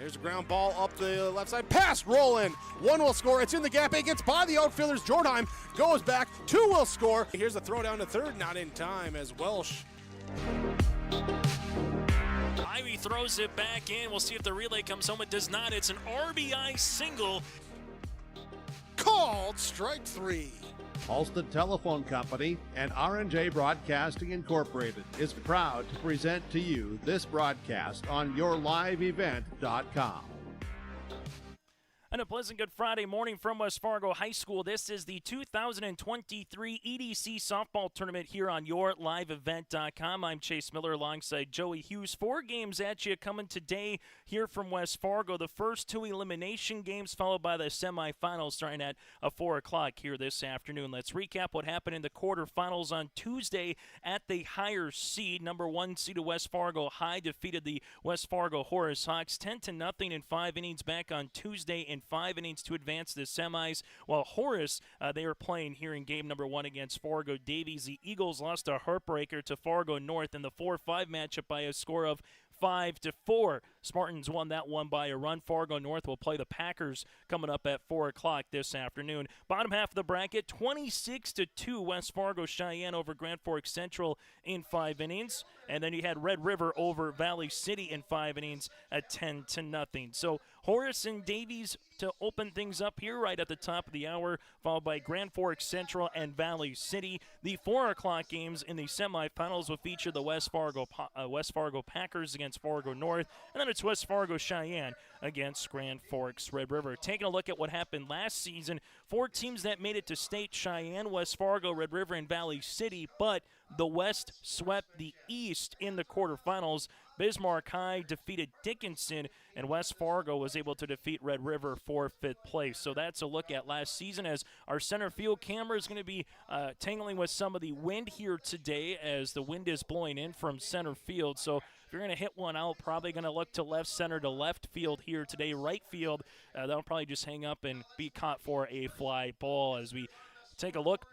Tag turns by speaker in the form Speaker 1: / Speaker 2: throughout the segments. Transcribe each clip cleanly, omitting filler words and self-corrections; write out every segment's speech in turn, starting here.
Speaker 1: There's a ground ball up the left side. Pass, rolling. One will score. It's in the gap. It gets by the outfielders. Jordheim goes back. Two will score. Here's a throw down to third. Not in time as Welsh.
Speaker 2: Ivy throws it back in. We'll see if the relay comes home. It does not. It's an RBI single.
Speaker 1: Called strike three.
Speaker 3: Halsted Telephone Company and R&J Broadcasting Incorporated is proud to present to you this broadcast on yourliveevent.com.
Speaker 2: And a pleasant good Friday morning from West Fargo High School. This is the 2023 EDC softball tournament here on yourliveevent.com. I'm Chase Miller alongside Joey Hughes. 4 games at you coming today here from West Fargo. The first 2 elimination games followed by the semifinals starting at 4 o'clock here this afternoon. Let's recap what happened in the quarterfinals on Tuesday at the higher seed. Number 1 seed of West Fargo High defeated the West Fargo Horace Hawks 10-0 in 5 innings back on Tuesday in 5 innings to advance the semis, while Horace, they were playing here in game number 1 against Fargo Davies. The Eagles lost a heartbreaker to Fargo North in the 4-5 matchup by a score of 5-4. Spartans won that one by a run. Fargo North will play the Packers coming up at 4 o'clock this afternoon. Bottom half of the bracket, 26-2 West Fargo Cheyenne over Grand Forks Central in 5 innings. And then you had Red River over Valley City in 5 innings at 10-0. So Horace and Davies to open things up here right at the top of the hour, followed by Grand Forks Central and Valley City. The 4 o'clock games in the semifinals will feature the West Fargo Packers against Fargo North, and then it's West Fargo Cheyenne against Grand Forks Red River. Taking a look at what happened last season, 4 teams that made it to state: Cheyenne, West Fargo, Red River, and Valley City, but the West swept the East in the quarterfinals. Bismarck High defeated Dickinson, and West Fargo was able to defeat Red River for 5th place. So that's a look at last season, as our center field camera is going to be tangling with some of the wind here today, as the wind is blowing in from center field. So if you're going to hit one out, probably going to look to left center to left field here today. Right field, that'll probably just hang up and be caught for a fly ball, as we take a look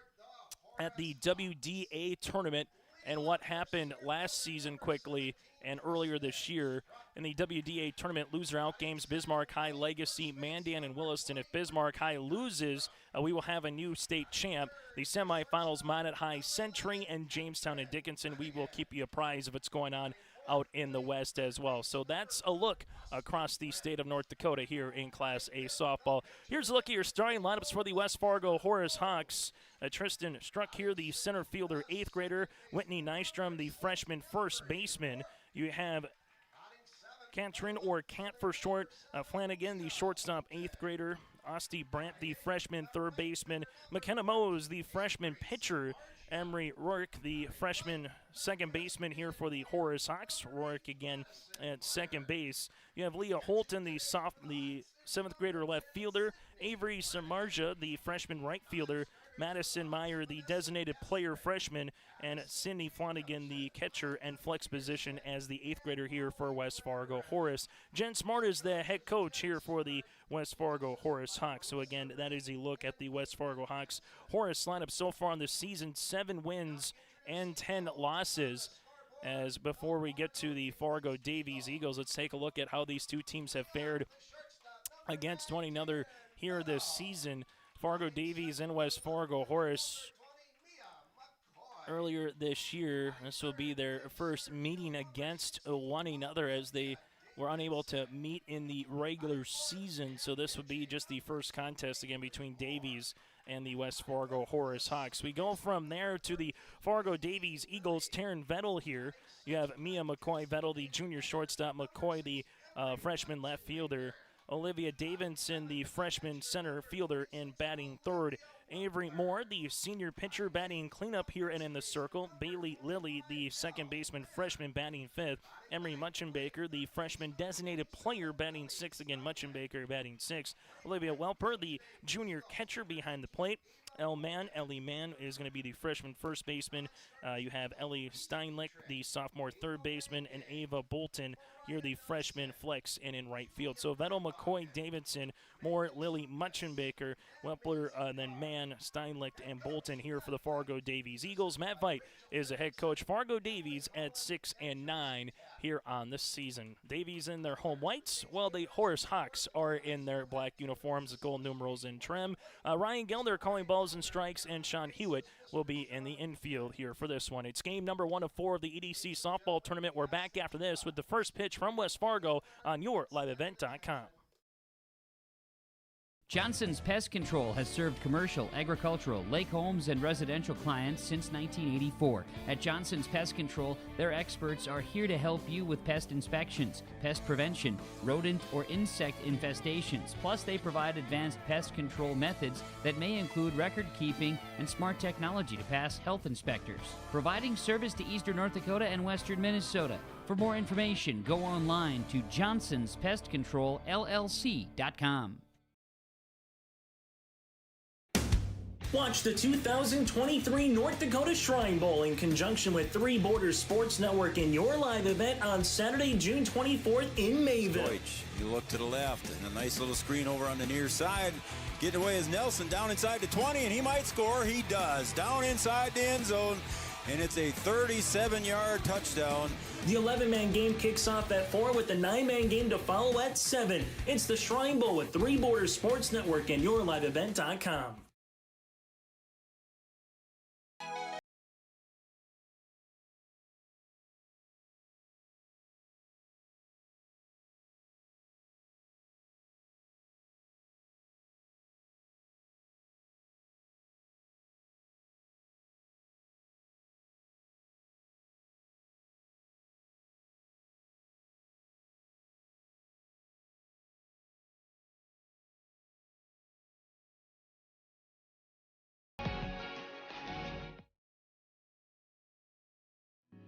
Speaker 2: at the WDA tournament and what happened last season quickly and earlier this year. In the WDA tournament, loser out games, Bismarck High, Legacy, Mandan, and Williston. If Bismarck High loses, we will have a new state champ. The semifinals, Minot High, Century, and Jamestown and Dickinson. We will keep you apprised of what's going on out in the West as well. So that's a look across the state of North Dakota here in Class A softball. Here's a look at your starting lineups for the West Fargo Horace Hawks. Tristan Struck here, the center fielder, 8th grader. Whitney Nystrom, the freshman first baseman. You have Cantrin, or Cant for short, Flanagan, the shortstop, 8th grader. Asti Brandt, the freshman third baseman. McKenna Mose, the freshman pitcher. Emery Rourke, the freshman second baseman here for the Horace Hawks. Rourke again at second base. You have Leah Holton, the 7th grader left fielder. Avery Samarja, the freshman right fielder. Madison Meyer, the designated player freshman, and Cindy Flanagan, the catcher and flex position as the 8th grader here for West Fargo Horace. Jen Smart is the head coach here for the West Fargo Horace Hawks. So again, that is a look at the West Fargo Hawks Horace lineup so far in the season: 7 wins and 10 losses. As before we get to the Fargo Davies Eagles, let's take a look at how these two teams have fared against one another here this season. Fargo Davies and West Fargo Horace earlier this year. This will be their first meeting against one another, as they were unable to meet in the regular season. So this would be just the first contest again between Davies and the West Fargo Horace Hawks. We go from there to the Fargo Davies Eagles. Taryn Vettel here. You have Mia McCoy Vettel, the junior shortstop. McCoy, the freshman left fielder. Olivia Davidson, the freshman center fielder, in batting third. Avery Moore, the senior pitcher, batting cleanup here and in the circle. Bailey Lilly, the second baseman freshman, batting fifth. Emery Muchenbaker, the freshman designated player, batting sixth. Again, Muchenbaker batting sixth. Olivia Welper, the junior catcher, behind the plate. Ellie Mann is going to be the freshman first baseman. You have Ellie Steinlich, the sophomore third baseman, and Ava Bolton, here the freshman flex and in right field. So Vettel, McCoy, Davidson, Moore, Lilly, Muchenbaker, Wepler, then Mann, Steinlich, and Bolton here for the Fargo Davies Eagles. Matt Veit is the head coach. Fargo Davies at 6-9 here on this season. Davies in their home whites, while the Horace Hawks are in their black uniforms with gold numerals in trim. Ryan Gelder calling balls and strikes, and Sean Hewitt will be in the infield here for this one. It's game number 1 of 4 of the EDC softball tournament. We're back after this with the first pitch from West Fargo on yourliveevent.com.
Speaker 4: Johnson's Pest Control has served commercial, agricultural, lake homes, and residential clients since 1984. At Johnson's Pest Control, their experts are here to help you with pest inspections, pest prevention, rodent or insect infestations. Plus, they provide advanced pest control methods that may include record keeping and smart technology to pass health inspectors. Providing service to eastern North Dakota and western Minnesota. For more information, go online to johnsonspestcontrolllc.com.
Speaker 2: Watch the 2023 North Dakota Shrine Bowl in conjunction with Three Borders Sports Network in your live event on Saturday, June 24th in Mayville.
Speaker 5: Deutsch, you look to the left, and a nice little screen over on the near side. Getting away is Nelson down inside the 20, and he might score. He does. Down inside the end zone, and it's a 37-yard touchdown.
Speaker 2: The 11-man game kicks off at 4 with the 9-man game to follow at 7. It's the Shrine Bowl with Three Borders Sports Network and yourliveevent.com.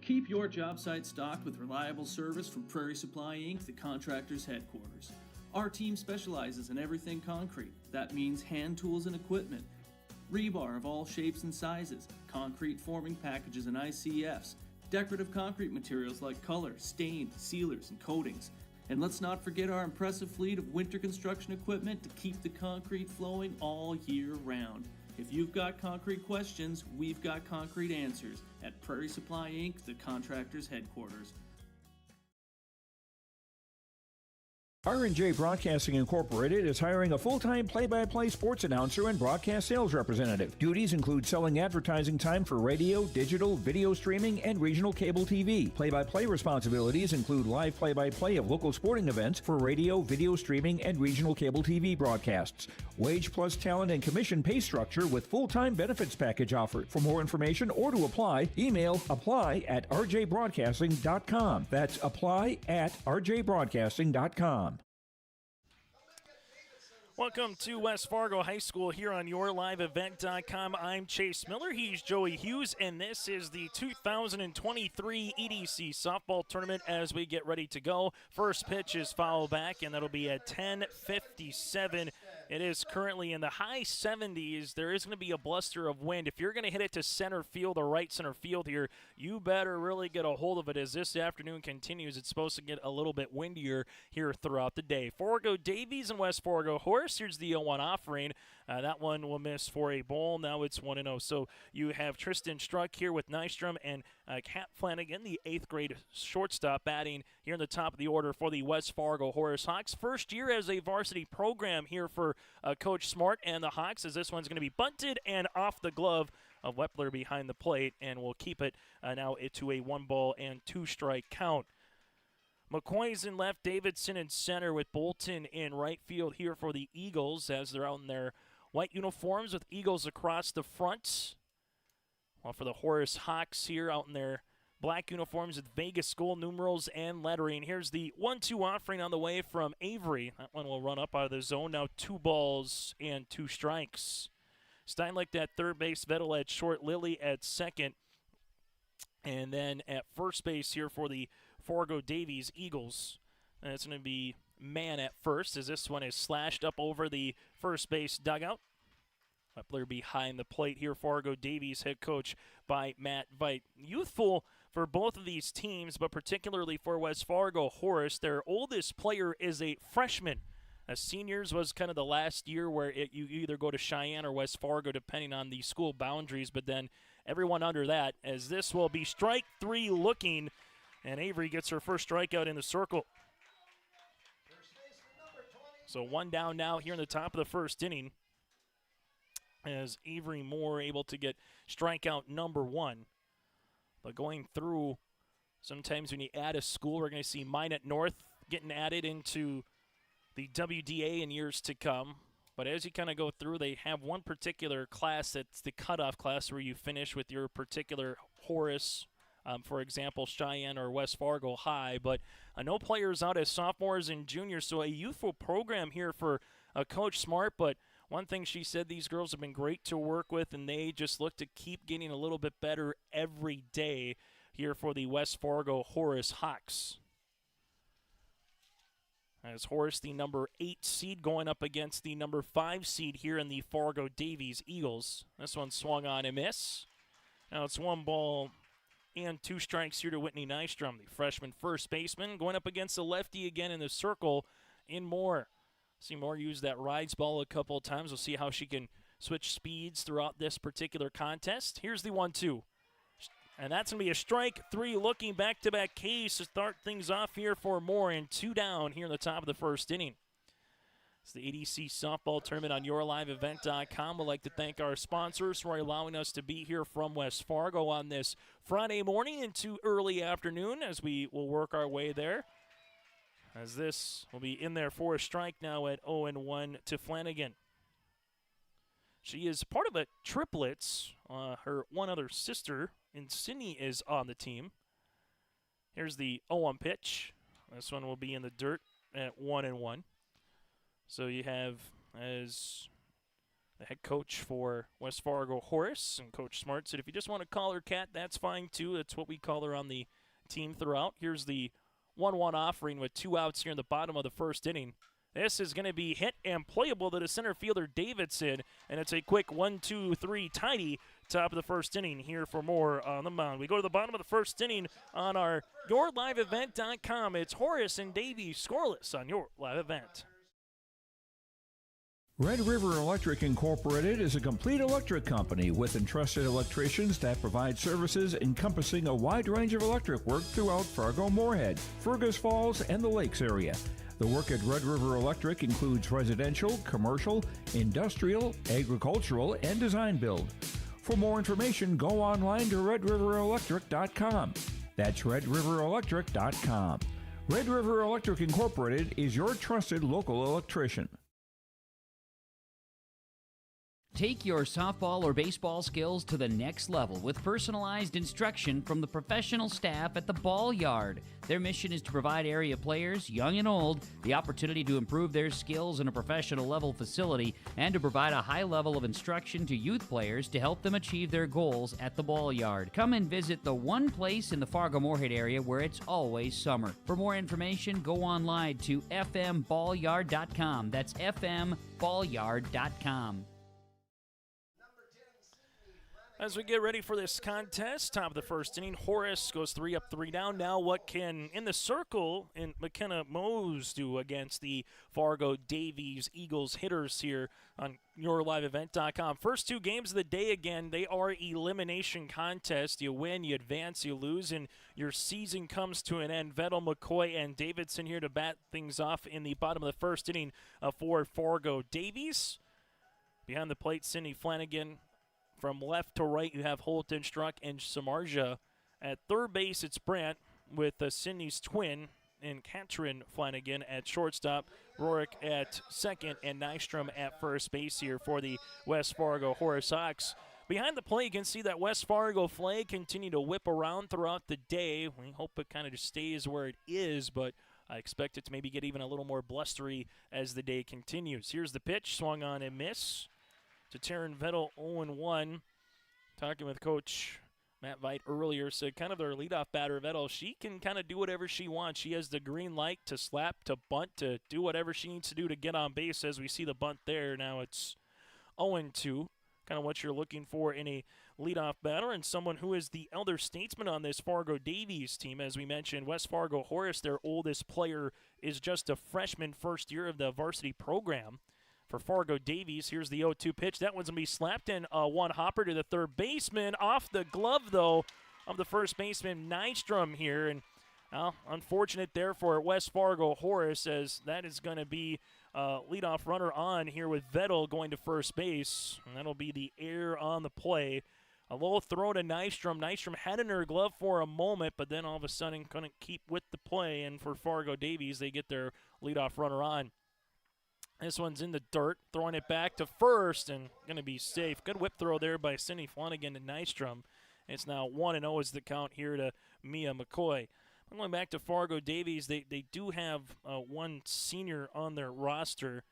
Speaker 6: Keep your job site stocked with reliable service from Prairie Supply Inc., the contractor's headquarters. Our team specializes in everything concrete. That means hand tools and equipment, rebar of all shapes and sizes, concrete forming packages and ICFs, decorative concrete materials like color, stain, sealers, and coatings. And let's not forget our impressive fleet of winter construction equipment to keep the concrete flowing all year round. If you've got concrete questions, we've got concrete answers at Prairie Supply Inc., the contractor's headquarters.
Speaker 7: R&J Broadcasting Incorporated is hiring a full-time play-by-play sports announcer and broadcast sales representative. Duties include selling advertising time for radio, digital, video streaming, and regional cable TV. Play-by-play responsibilities include live play-by-play of local sporting events for radio, video streaming, and regional cable TV broadcasts. Wage plus talent and commission pay structure with full-time benefits package offered. For more information or to apply, email apply@rjbroadcasting.com. That's apply@rjbroadcasting.com.
Speaker 2: Welcome to West Fargo High School here on yourliveevent.com. I'm Chase Miller. He's Joey Hughes, and this is the 2023 EDC softball tournament as we get ready to go. First pitch is foul back, and that'll be at 10:57. It is currently in the high 70s. There is going to be a bluster of wind. If you're going to hit it to center field or right center field here, you better really get a hold of it as this afternoon continues. It's supposed to get a little bit windier here throughout the day. Fargo Davies and West Fargo Horace. Here's the 0-1 offering. That one will miss for a ball. Now it's 1-0. So you have Tristan Struck here with Nystrom and Kat Flanagan, the 8th grade shortstop, batting here in the top of the order for the West Fargo Horace Hawks. First year as a varsity program here for Coach Smart and the Hawks, as this one's going to be bunted and off the glove of Wepler behind the plate, and we'll keep it now to a 1-ball-and-2-strike count. McCoy's in left, Davidson in center with Bolton in right field here for the Eagles as they're out in their white uniforms with Eagles across the front. While for the Horace Hawks here out in their black uniforms with Vegas school numerals and lettering. Here's the 1-2 offering on the way from Avery. That one will run up out of the zone. Now 2 strikes. Steinlicht at third base, Vettel at short, Lilly at second. And then at first base here for the Fargo Davies Eagles. And it's going to be Mann at first as this one is slashed up over the first base dugout. Wepler behind the plate here. Fargo Davies head coach by Matt Veit. Youthful for both of these teams, but particularly for West Fargo Horace. Their oldest player is a freshman. Seniors was kind of the last year where you either go to Cheyenne or West Fargo depending on the school boundaries, but then everyone under that, as this will be strike 3 looking. And Avery gets her first strikeout in the circle. So one down now here in the top of the first inning, as Avery Moore able to get strikeout number 1. But going through, sometimes when you add a school, we're going to see Minot North getting added into the WDA in years to come. But as you kind of go through, they have one particular class that's the cutoff class where you finish with your particular Horace, for example, Cheyenne or West Fargo High. But no players out as sophomores and juniors, so a youthful program here for Coach Smart. But one thing she said, these girls have been great to work with, and they just look to keep getting a little bit better every day here for the West Fargo Horace Hawks. As Horace, the number 8 seed, going up against the number 5 seed here in the Fargo Davies Eagles. This one swung on and miss. Now it's 1 ball and 2 strikes here to Whitney Nystrom, the freshman first baseman, going up against the lefty again in the circle in Moore. See Moore use that rides ball a couple of times. We'll see how she can switch speeds throughout this particular contest. Here's the 1-2. And that's going to be a strike 3, looking back-to-back Ks to start things off here for Moore, and 2 down here in the top of the first inning. It's the EDC softball tournament on yourliveevent.com. We'd like to thank our sponsors for allowing us to be here from West Fargo on this Friday morning into early afternoon, as we will work our way there. As this will be in there for a strike now at 0-1 to Flanagan. She is part of a triplets. Her one other sister, and Sydney, is on the team. Here's the 0-1 pitch. This one will be in the dirt at 1-1. So you have, as the head coach for West Fargo Horace, and Coach Smart said, if you just want to call her Cat, that's fine too. That's what we call her on the team throughout. Here's the 1-1 offering with 2 outs here in the bottom of the first inning. This is going to be hit and playable to the center fielder Davidson, and it's a quick 1-2-3 tidy top of the first inning here for Moore on the mound. We go to the bottom of the first inning on our yourliveevent.com. It's Horace and Davies scoreless on Your Live Event.
Speaker 7: Red River Electric Incorporated is a complete electric company with entrusted electricians that provide services encompassing a wide range of electric work throughout Fargo-Moorhead, Fergus Falls, and the Lakes area. The work at Red River Electric includes residential, commercial, industrial, agricultural, and design build. For more information, go online to redriverelectric.com. That's redriverelectric.com. Red River Electric Incorporated is your trusted local electrician.
Speaker 4: Take your softball or baseball skills to the next level with personalized instruction from the professional staff at the Ball Yard. Their mission is to provide area players, young and old, the opportunity to improve their skills in a professional level facility and to provide a high level of instruction to youth players to help them achieve their goals at the Ball Yard. Come and visit the one place in the Fargo-Moorhead area where it's always summer. For more information, go online to fmballyard.com. That's fmballyard.com.
Speaker 2: As we get ready for this contest, top of the first inning, Horace goes 3 up, 3 down. Now what can, in the circle, and McKenna Mose do against the Fargo Davies Eagles hitters here on yourliveevent.com. First 2 games of the day, again, they are elimination contests. You win, you advance, you lose, and your season comes to an end. Vettel, McCoy, and Davidson here to bat things off in the bottom of the first inning for Fargo Davies. Behind the plate, Cindy Flanagan. From left to right, you have Holton, Struck, and Samarja. At third base, it's Brandt with Sydney's twin and Katrin Flanagan at shortstop, Rorick at second, and Nystrom at first base here for the West Fargo Horace Hawks. Behind the plate, you can see that West Fargo flag continue to whip around throughout the day. We hope it kind of just stays where it is, but I expect it to maybe get even a little more blustery as the day continues. Here's the pitch, swung on and miss. To Taryn Vettel, 0-1. Talking with Coach Matt Veit earlier, said kind of their leadoff batter, Vettel, she can kind of do whatever she wants. She has the green light to slap, to bunt, to do whatever she needs to do to get on base, as we see the bunt there. Now it's 0-2, kind of what you're looking for in a leadoff batter, and someone who is the elder statesman on this Fargo Davies team. As we mentioned, West Fargo Horace, their oldest player, is just a freshman first year of the varsity program. For Fargo Davies, here's the 0-2 pitch. That one's going to be slapped in, one hopper to the third baseman. Off the glove, though, of the first baseman, Nystrom here. And Well, unfortunate there for West Fargo Horace, as that is going to be leadoff runner on here with Vettel going to first base. And that'll be the error on the play. A low throw to Nystrom. Nystrom had in her glove for a moment, but then all of a sudden couldn't keep with the play. And for Fargo Davies, they get their leadoff runner on. This one's in the dirt, throwing it back to first and going to be safe. Good whip throw there by Cindy Flanagan to Nystrom. It's now 1-0 is the count here to Mia McCoy. Going back to Fargo Davies, they do have one senior on their roster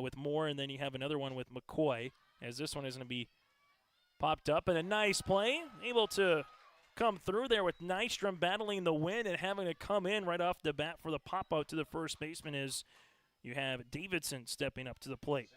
Speaker 2: with Moore, and then you have another one with McCoy, as this one is going to be popped up. And a nice play, able to come through there with Nystrom battling the wind and having to come in right off the bat for the pop-out to the first baseman as you have Davidson stepping up to the plate.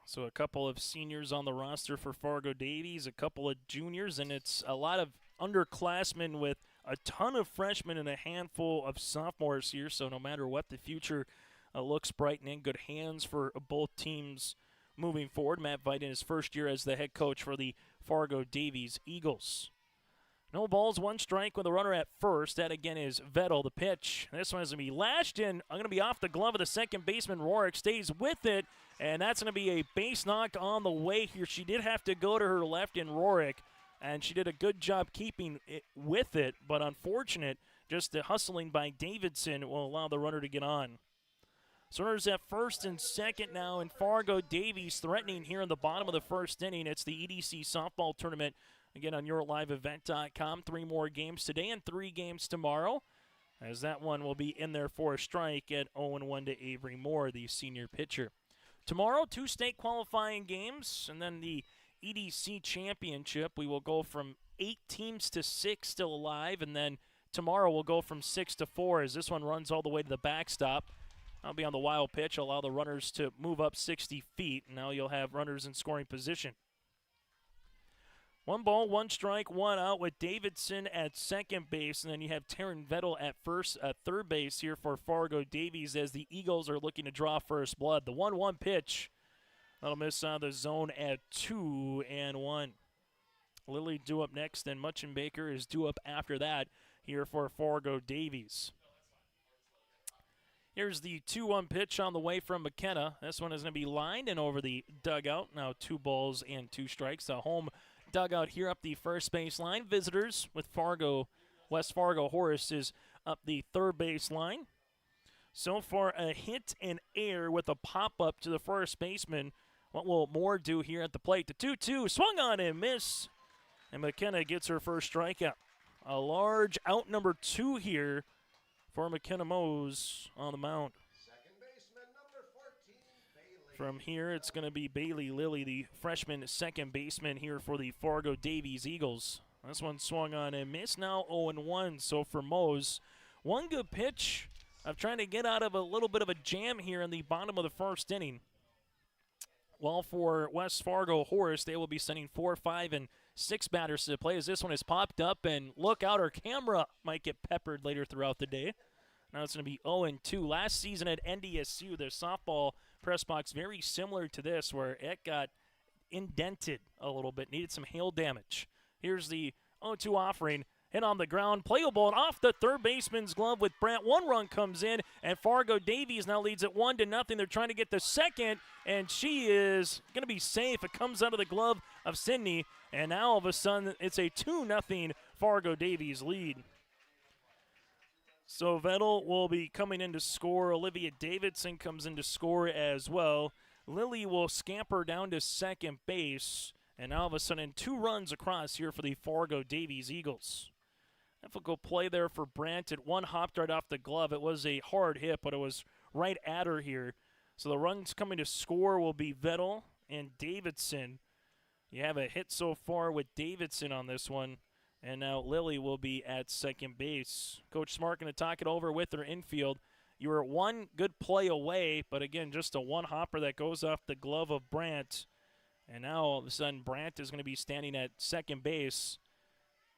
Speaker 2: So a couple of seniors on the roster for Fargo Davies, a couple of juniors, and it's a lot of underclassmen with a ton of freshmen and a handful of sophomores here. So no matter what, the future looks bright and in good hands for both teams moving forward. Matt Veit in his first year as the head coach for the Fargo Davies Eagles. No balls, one strike with a runner at first. That again is Vettel, the pitch. This one is going to be lashed in. I'm going to be off the glove of the second baseman. Rorick stays with it, and that's going to be a base knock on the way here. She did have to go to her left in Rorick, and she did a good job keeping it with it, but unfortunate, just the hustling by Davidson will allow the runner to get on. So runners at first and second now, and Fargo Davies threatening here in the bottom of the first inning. It's the EDC softball tournament. Again, on yourliveevent.com, 3 more games today and 3 games tomorrow, as that one will be in there for a strike at 0-1 to Avery Moore, the senior pitcher. Tomorrow, 2 state qualifying games, and then the EDC championship. We will go from 8 teams to 6 still alive, and then tomorrow we'll go from 6 to 4 as this one runs all the way to the backstop. I'll be on the wild pitch, allow the runners to move up 60 feet, and now you'll have runners in scoring position. 1 ball, 1 strike, 1 out with Davidson at second base, and then you have Taryn Vettel at third base here for Fargo Davies as the Eagles are looking to draw first blood. The 1-1 pitch, that'll miss out of the zone at 2-1. Lily due up next, and Muchin Baker is due up after that here for Fargo Davies. Here's the 2-1 pitch on the way from McKenna. This one is going to be lined and over the dugout. Now 2 balls and 2 strikes. A home dugout here up the first base line. Visitors with West Fargo Horace is up the third base line. So far, a hit and air with a pop-up to the first baseman. What will Moore do here at the plate? The 2-2 swung on and miss. And McKenna gets her first strikeout. A large out number 2 here for McKenna Mose on the mound. From here, it's going to be Bailey Lilly, the freshman second baseman here for the Fargo Davies Eagles. This one swung on and missed. Now 0-1. So for Mose, 1 good pitch of trying to get out of a little bit of a jam here in the bottom of the first inning. Well, for West Fargo Horace, they will be sending 4, 5, and 6 batters to the play as this one is popped up. And look out, our camera might get peppered later throughout the day. Now it's going to be 0-2. Last season at NDSU, the softball press box very similar to this, where it got indented a little bit, needed some hail damage. Here's the 0-2 offering. Hit on the ground, playable, and off the third baseman's glove with Brandt. 1 run comes in, and Fargo Davies now leads it 1-0. They're trying to get the second, and she is going to be safe. It comes out of the glove of Sydney, and now all of a sudden it's a 2-0 Fargo Davies lead. So Vettel will be coming in to score. Olivia Davidson comes in to score as well. Lily will scamper down to second base, and now all of a sudden 2 runs across here for the Fargo Davies Eagles. Difficult play there for Brandt. It 1 hopped right off the glove. It was a hard hit, but it was right at her here. So the runs coming to score will be Vettel and Davidson. You have a hit so far with Davidson on this one, and now Lily will be at second base. Coach Smart going to talk it over with her infield. You were 1 good play away, but again, just a 1-hopper that goes off the glove of Brandt. And now all of a sudden Brandt is going to be standing at second base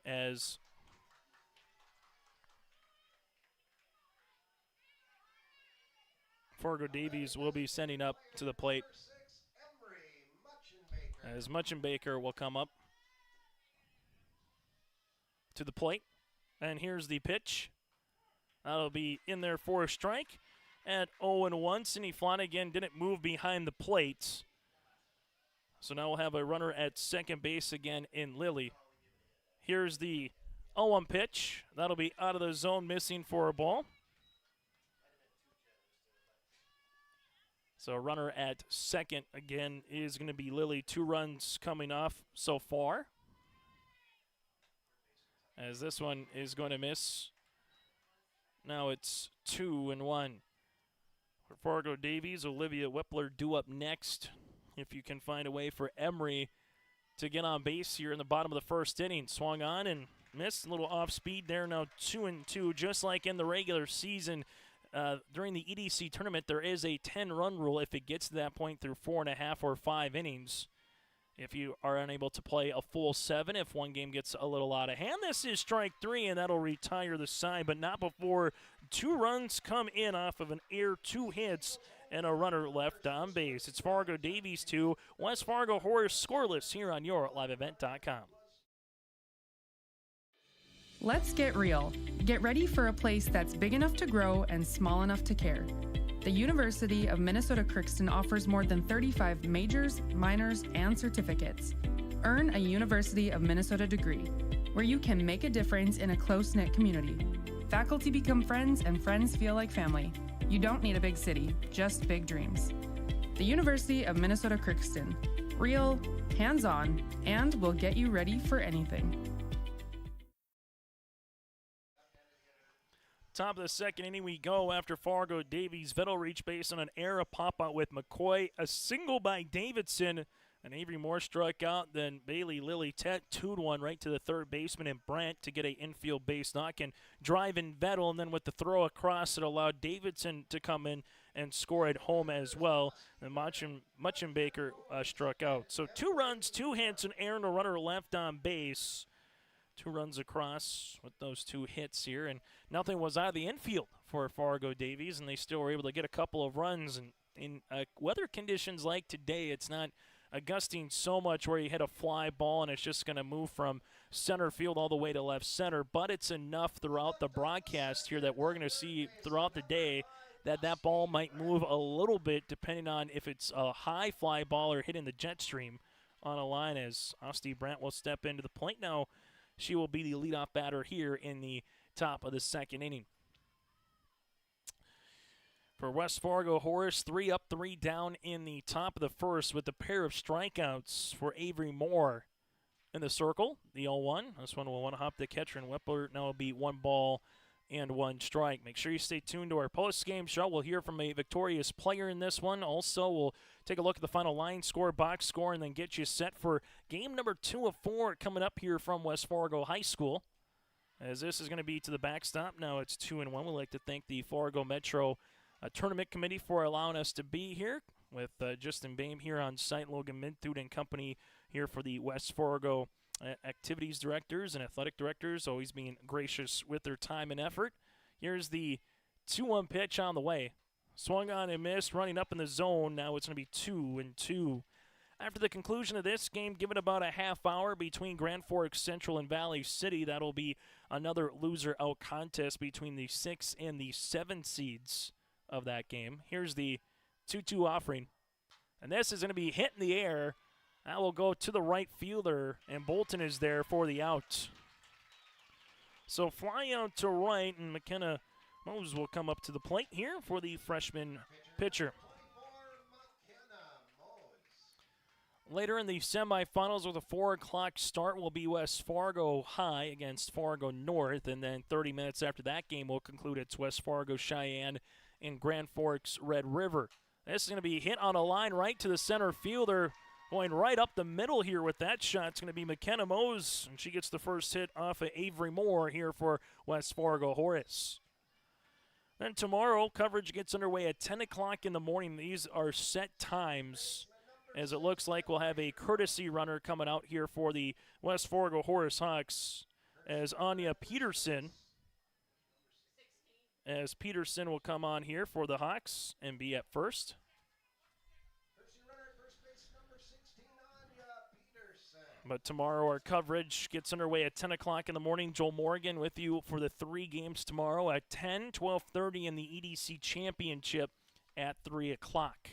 Speaker 2: as Fargo Davies will be sending up to the plate as Muchin Baker will come up. to the plate. And here's the pitch. That'll be in there for a strike. At 0-1, Sydney Flanagan didn't move behind the plate. So now we'll have a runner at second base again in Lilly. Here's the 0-1 pitch. That'll be out of the zone, missing for a ball. So a runner at second again is going to be Lilly. 2 runs coming off so far. As this one is going to miss. Now it's 2-1. For Fargo Davies, Olivia Whippler due up next. If you can find a way for Emery to get on base here in the bottom of the first inning. Swung on and missed. A little off speed there. Now 2-2, just like in the regular season. During the EDC tournament, there is a 10-run rule if it gets to that point through 4.5 or 5 innings. If you are unable to play a full 7, if one game gets a little out of hand, this is strike 3, and that'll retire the side, but not before 2 runs come in off of an error, 2 hits, and a runner left on base. It's Fargo Davies 2, West Fargo Horace scoreless here on YourLiveEvent.com.
Speaker 8: Let's get real. Get ready for a place that's big enough to grow and small enough to care. The University of Minnesota Crookston offers more than 35 majors, minors, and certificates. Earn a University of Minnesota degree, where you can make a difference in a close-knit community. Faculty become friends, and friends feel like family. You don't need a big city, just big dreams. The University of Minnesota Crookston. Real, hands-on, and will get you ready for anything.
Speaker 2: Top of the second inning we go after Fargo Davies. Vettel reached base on an error pop-out with McCoy. A single by Davidson. And Avery Moore struck out. Then Bailey Lilly tattooed one right to the third baseman and Brandt to get a infield base knock and drive in Vettel. And then with the throw across, it allowed Davidson to come in and score at home as well. And Muchenbaker struck out. So 2 runs, 2 hits, and Aaron, a runner left on base. 2 runs across with those 2 hits here, and nothing was out of the infield for Fargo Davies, and they still were able to get a couple of runs. And in weather conditions like today, it's not gusting so much where you hit a fly ball and it's just going to move from center field all the way to left center, but it's enough throughout the broadcast here that we're going to see throughout the day that that ball might move a little bit depending on if it's a high fly ball or hitting the jet stream on a line, as Asti Brandt will step into the plate now. She will be the leadoff batter here in the top of the second inning. For West Fargo Horace, 3 up, 3 down in the top of the first with a pair of strikeouts for Avery Moore in the circle. The 0-1. This one will one-hop the catcher, and Whippler now will be 1 ball and 1 strike. Make sure you stay tuned to our post-game show. We'll hear from a victorious player in this one. Also, we'll take a look at the final line score, box score, and then get you set for game number 2 of 4 coming up here from West Fargo High School. As this is going to be to the backstop. Now it's 2-1. We'd like to thank the Fargo Metro Tournament Committee for allowing us to be here with Justin Boehm here on site, Logan Minthood and company here for the West Fargo activities directors and athletic directors, always being gracious with their time and effort. Here's the 2-1 pitch on the way. Swung on and missed, running up in the zone. Now it's going to be 2-2. After the conclusion of this game, given about a half hour between Grand Forks Central and Valley City, that'll be another loser-out contest between the 6 and the 7 seeds of that game. Here's the 2-2 offering. And this is going to be hit in the air. That will go to the right fielder, and Bolton is there for the out. So fly out to right, and McKenna Mose will come up to the plate here for the freshman pitcher. Later in the semifinals with a 4 o'clock start will be West Fargo High against Fargo North, and then 30 minutes after that game will conclude it's West Fargo Cheyenne and Grand Forks Red River. This is going to be hit on a line right to the center fielder. Going right up the middle here with that shot, it's going to be McKenna Mose, and she gets the first hit off of Avery Moore here for West Fargo Horace. Then tomorrow, coverage gets underway at 10 o'clock in the morning. These are set times, as it looks like we'll have a courtesy runner coming out here for the West Fargo Horace Hawks, as Anya Peterson, will come on here for the Hawks and be at first. But tomorrow our coverage gets underway at 10 o'clock in the morning. Joel Morgan with you for the 3 games tomorrow at 10, 12:30 in the EDC Championship at 3 o'clock.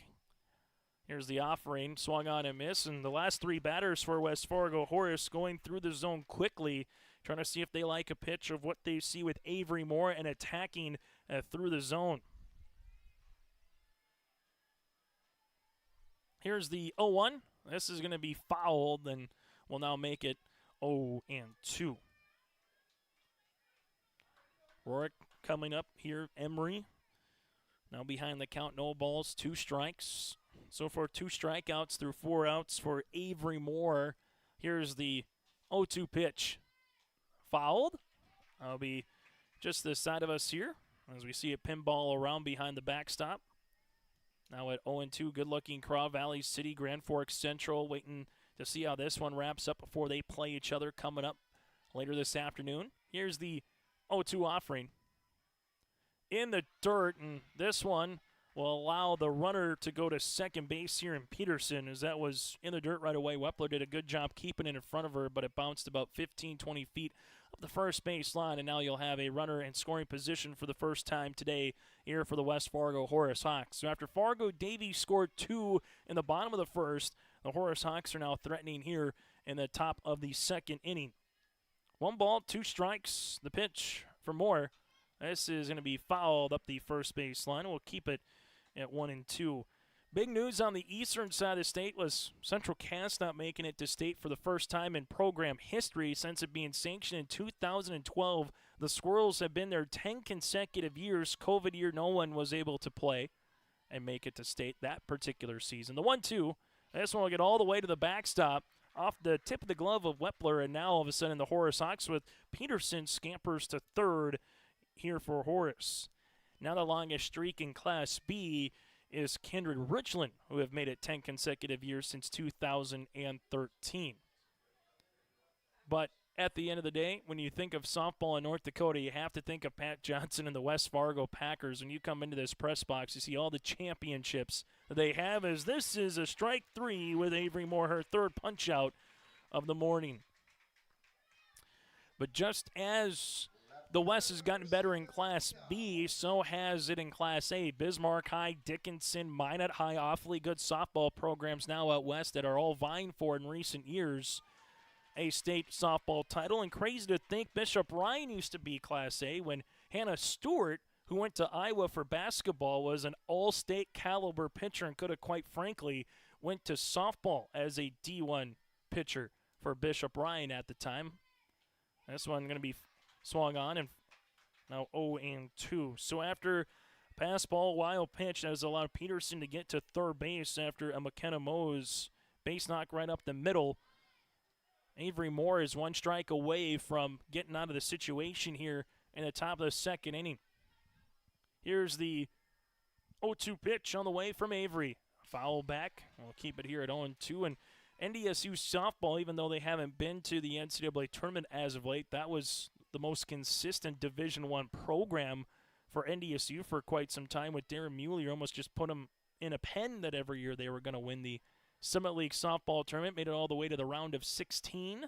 Speaker 2: Here's the offering, swung on and miss, and the last 3 batters for West Fargo Horace going through the zone quickly, trying to see if they like a pitch of what they see with Avery Moore and attacking through the zone. Here's the 0-1. This is going to be fouled, and will now make it 0-2. Rourke coming up here, Emery. Now behind the count, no balls, 2 strikes. So far, 2 strikeouts through 4 outs for Avery Moore. Here's the 0-2 pitch. Fouled. That'll be just this side of us here as we see a pinball around behind the backstop. Now at 0-2, good-looking Craw Valley City, Grand Forks Central, waiting to see how this one wraps up before they play each other coming up later this afternoon. Here's the 0-2 offering. In the dirt, and this one will allow the runner to go to second base here in Peterson, as that was in the dirt right away. Wepler did a good job keeping it in front of her, but it bounced about 15, 20 feet up the first base line, and now you'll have a runner in scoring position for the first time today here for the West Fargo Horace Hawks. So after Fargo Davies scored 2 in the bottom of the first, the Horace Hawks are now threatening here in the top of the second inning. 1 ball, 2 strikes, the pitch for Moore. This is going to be fouled up the first base line. We'll keep it at 1-2. Big news on the eastern side of the state was Central Cass not making it to state for the first time in program history since it being sanctioned in 2012. The Squirrels have been there 10 consecutive years. COVID year, no one was able to play and make it to state that particular season. The 1-2, this one will get all the way to the backstop off the tip of the glove of Wepler, and now all of a sudden the Horace Hawks with Peterson scampers to third here for Horace. Now the longest streak in Class B is Kindred Richland, who have made it 10 consecutive years since 2013. But at the end of the day, when you think of softball in North Dakota, you have to think of Pat Johnson and the West Fargo Packers. When you come into this press box, you see all the championships that they have, as this is a strike 3 with Avery Moore, her 3rd punch-out of the morning. But just as the West has gotten better in Class B, so has it in Class A. Bismarck High, Dickinson, Minot High, awfully good softball programs now out west that are all vying for in recent years a state softball title. And crazy to think Bishop Ryan used to be Class A when Hannah Stewart, who went to Iowa for basketball, was an all-state caliber pitcher and could have, quite frankly, went to softball as a D1 pitcher for Bishop Ryan at the time. This one going to be swung on, and now 0-2. So after pass ball, wild pitch, that has allowed Peterson to get to third base after a McKenna Mose base knock right up the middle. Avery Moore is 1 strike away from getting out of the situation here in the top of the second inning. Here's the 0-2 pitch on the way from Avery. Foul back. We'll keep it here at 0-2. And NDSU softball, even though they haven't been to the NCAA tournament as of late, that was the most consistent Division I program for NDSU for quite some time with Darren Mueller. Almost just put them in a pen that every year they were going to win the Summit League softball tournament. Made it all the way to the round of 16.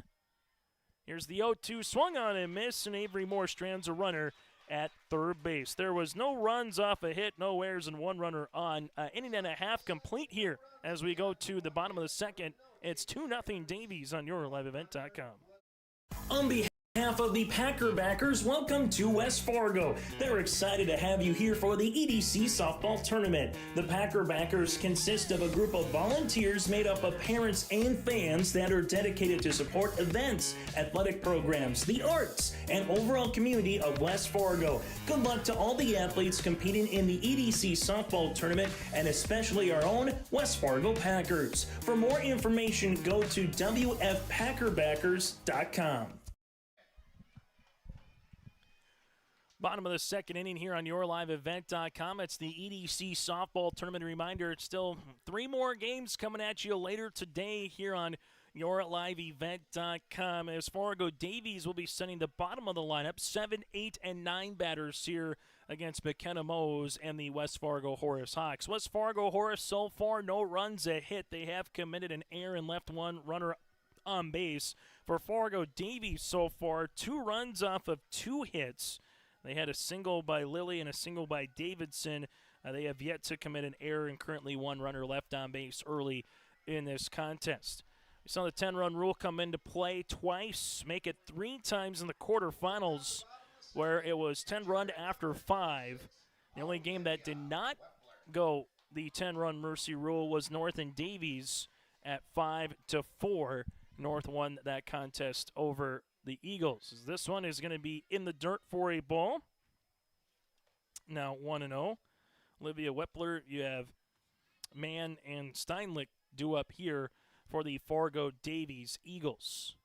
Speaker 2: Here's the 0-2, swung on and missed, and Avery Moore strands a runner at third base. There was no runs off a hit, no errors, and 1 runner on. Inning and a half complete here as we go to the bottom of the second. It's 2-0 Davies on YourLiveEvent.com. On behalf of the Packer backers, welcome to West Fargo. They're excited to have you here for the EDC softball tournament. The Packer backers consist of a group of volunteers made up of parents and fans that are dedicated to support events, athletic programs, the arts, and overall community of West Fargo. Good luck to all the athletes competing in the EDC softball tournament, and especially our own West Fargo Packers. For more information, go to WFPackerbackers.com. Bottom of the second inning here on YourLiveEvent.com. It's the EDC softball tournament reminder. It's still 3 more games coming at you later today here on YourLiveEvent.com. As Fargo Davies will be sending the bottom of the lineup, 7, 8, and 9 batters here against McKenna Mose and the West Fargo Horace Hawks. West Fargo Horace so far, no runs, a hit. They have committed an error and left 1 runner on base for Fargo Davies so far. 2 runs off of 2 hits. They had a single by Lilly and a single by Davidson. They have yet to commit an error and currently 1 runner left on base early in this contest. We saw the 10-run rule come into play twice, make it 3 times in the quarterfinals where it was 10-run after 5. The only game that did not go the 10-run mercy rule was North and Davies at 5-4. North won that contest over the Eagles. This one is going to be in the dirt for a ball. Now 1-0. Olivia Wepler, you have Mann and Steinlich due up here for the Fargo Davies Eagles.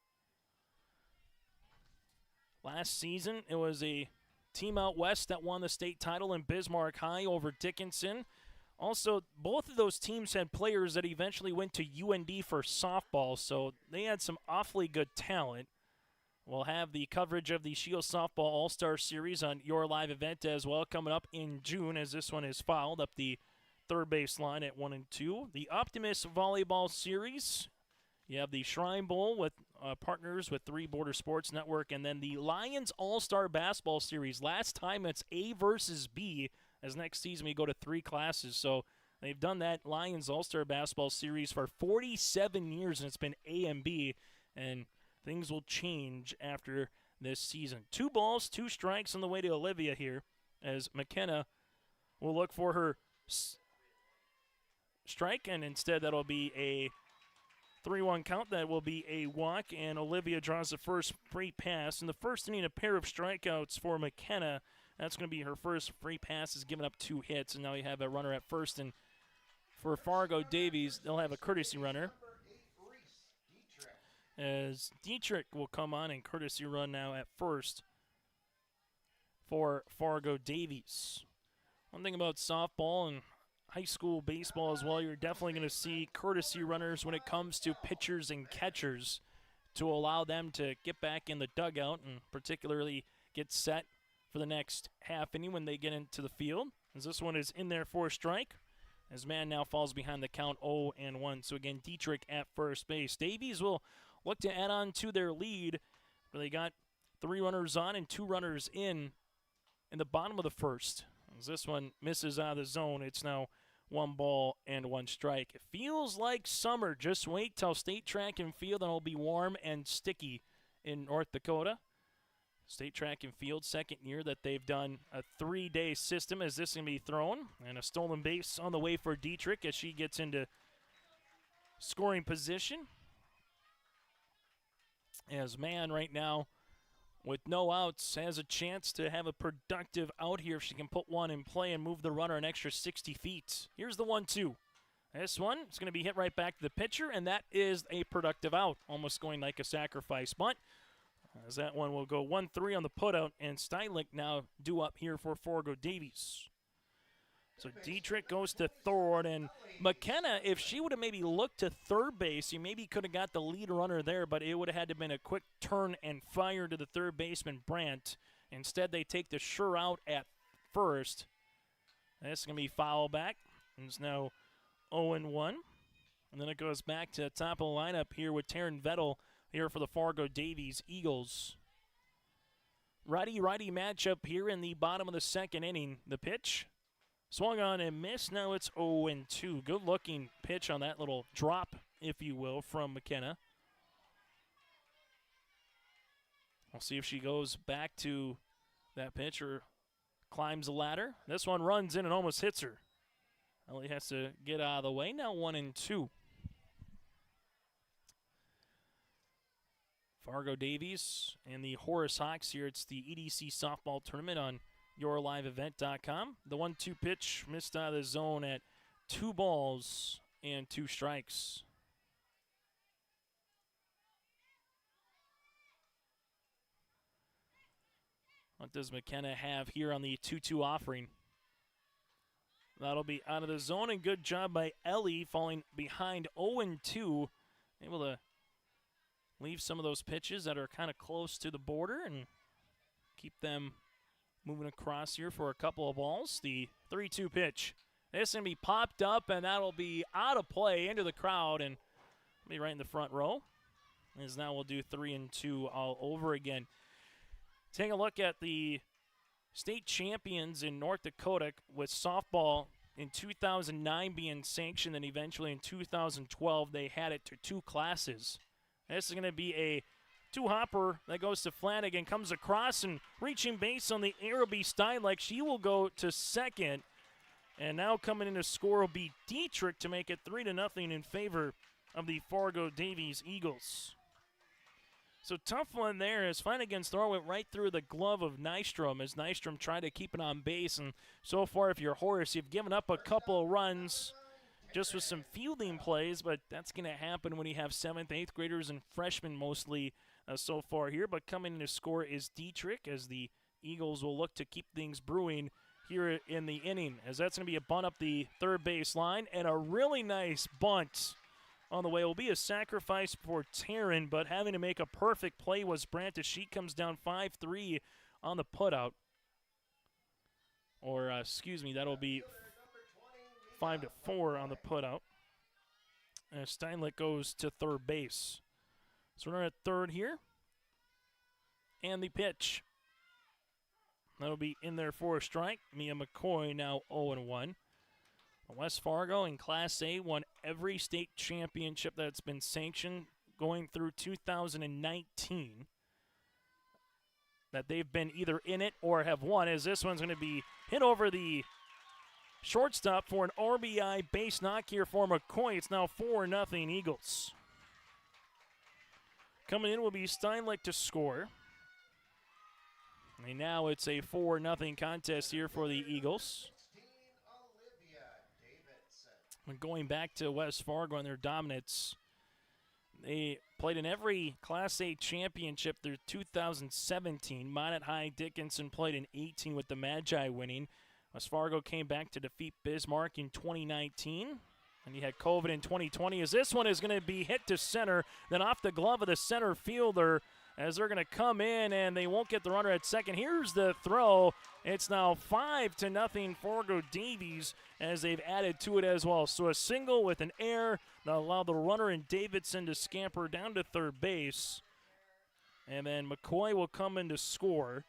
Speaker 2: Last season, it was a team out west that won the state title in Bismarck High over Dickinson. Also, both of those teams had players that eventually went to UND for softball, so they had some awfully good talent. We'll have the coverage of the Shield Softball All-Star Series on your live event as well coming up in June, as this one is fouled up the third base line at 1 and 2. The Optimus Volleyball Series, you have the Shrine Bowl with partners with 3 Border Sports Network, and then the Lions All-Star Basketball Series. Last time it's A versus B, as next season we go to 3 classes. So they've done that Lions All-Star Basketball Series for 47 years, and it's been A and B, and things will change after this season. 2 balls, 2 strikes on the way to Olivia here, as McKenna will look for her strike, and instead that'll be a 3-1 count. That will be a walk, and Olivia draws the first free pass. In the first inning, a pair of strikeouts for McKenna. That's going to be her first free pass, is giving up 2 hits, and now you have a runner at first. And for Fargo Davies, they'll have a courtesy runner, as Dietrich will come on and courtesy run now at first for Fargo Davies. One thing about softball and high school baseball as well, you're definitely going to see courtesy runners when it comes to pitchers and catchers to allow them to get back in the dugout and particularly get set for the next half inning when they get into the field. As this one is in there for a strike, as Mann now falls behind the count 0-1. So again, Dietrich at first base. Davies will look to add on to their lead, where they got 3 runners on and 2 runners in the bottom of the first. As this one misses out of the zone, it's now 1 ball and 1 strike. It feels like summer. Just wait till State Track and Field, and it'll be warm and sticky in North Dakota. State Track and Field, second year that they've done a 3-day system, as this is going to be thrown. And a stolen base on the way for Dietrich as she gets into scoring position. As Mann right now, with no outs, has a chance to have a productive out here if she can put one in play and move the runner an extra 60 feet. Here's the 1-2. This one is going to be hit right back to the pitcher, and that is a productive out, almost going like a sacrifice bunt. As that one will go 1-3 on the putout, and Steinlich now due up here for Fargo Davies. So Dietrich goes to third, and McKenna, if she would have maybe looked to third base, you maybe could have got the lead runner there, but it would have had to have been a quick turn and fire to the third baseman, Brandt. Instead, they take the sure out at first. This is going to be foul back. It's now 0-1. And then it goes back to the top of the lineup here with Taryn Vettel here for the Fargo Davies Eagles. Righty-righty matchup here in the bottom of the second inning. The pitch swung on and missed. Now it's 0-2. Good-looking pitch on that little drop, if you will, from McKenna. We'll see if she goes back to that pitch or climbs the ladder. This one runs in and almost hits her. Ellie has to get out of the way. Now 1-2. Fargo Davies and the Horace Hawks here. It's the EDC softball tournament on yourliveevent.com. The 1-2 pitch missed out of the zone at 2 balls and 2 strikes. What does McKenna have here on the 2-2 offering? That'll be out of the zone, and good job by Ellie falling behind 0-2. Able to leave some of those pitches that are kind of close to the border and keep them moving across here for a couple of balls. The 3-2 pitch. This is going to be popped up, and that'll be out of play into the crowd and be right in the front row. as now we'll do 3 and 2 all over again. Take a look at the state champions in North Dakota, with softball in 2009 being sanctioned, and eventually in 2012 they had it to 2 classes. This is going to be a 2-hopper that goes to Flanagan, comes across and reaching base on the air will be Steinleck. She will go to second, and now coming in to score will be Dietrich to make it 3-0 in favor of the Fargo Davies Eagles. So tough one there as Flanagan's throw went right through the glove of Nystrom as Nystrom tried to keep it on base. And so far, if you're Horace, you've given up a couple of runs just with some fielding plays, but that's going to happen when you have 7th, 8th graders and freshmen mostly so far here. But coming in to score is Dietrich, as the Eagles will look to keep things brewing here in the inning, as that's going to be a bunt up the third base line, and a really nice bunt on the way. Will be a sacrifice for Taryn, but having to make a perfect play was Brandt as she comes down 5-3 on the putout. Or, excuse me, that'll be 5-4 on the putout. As Steinleck goes to third base. So we're at third here. And the pitch. That'll be in there for a strike. Mia McCoy now 0-1. West Fargo in Class A won every state championship that's been sanctioned going through 2019 that they've been either in it or have won, as this one's going to be hit over the shortstop for an RBI base knock here for McCoy. It's now 4-0 Eagles. Coming in will be Steinleck to score. And now it's a 4-0 contest here for the Eagles. Going back to West Fargo and their dominance, they played in every Class A championship through 2017. Minot High Dickinson played in 18 with the Magi winning. West Fargo came back to defeat Bismarck in 2019. And you had COVID in 2020, as this one is going to be hit to center, then off the glove of the center fielder, as they're going to come in and they won't get the runner at second. Here's the throw. It's now 5-0 Fargo Davies, as they've added to it as well. So a single with an error that allowed the runner and Davidson to scamper down to third base. And then McCoy will come in to score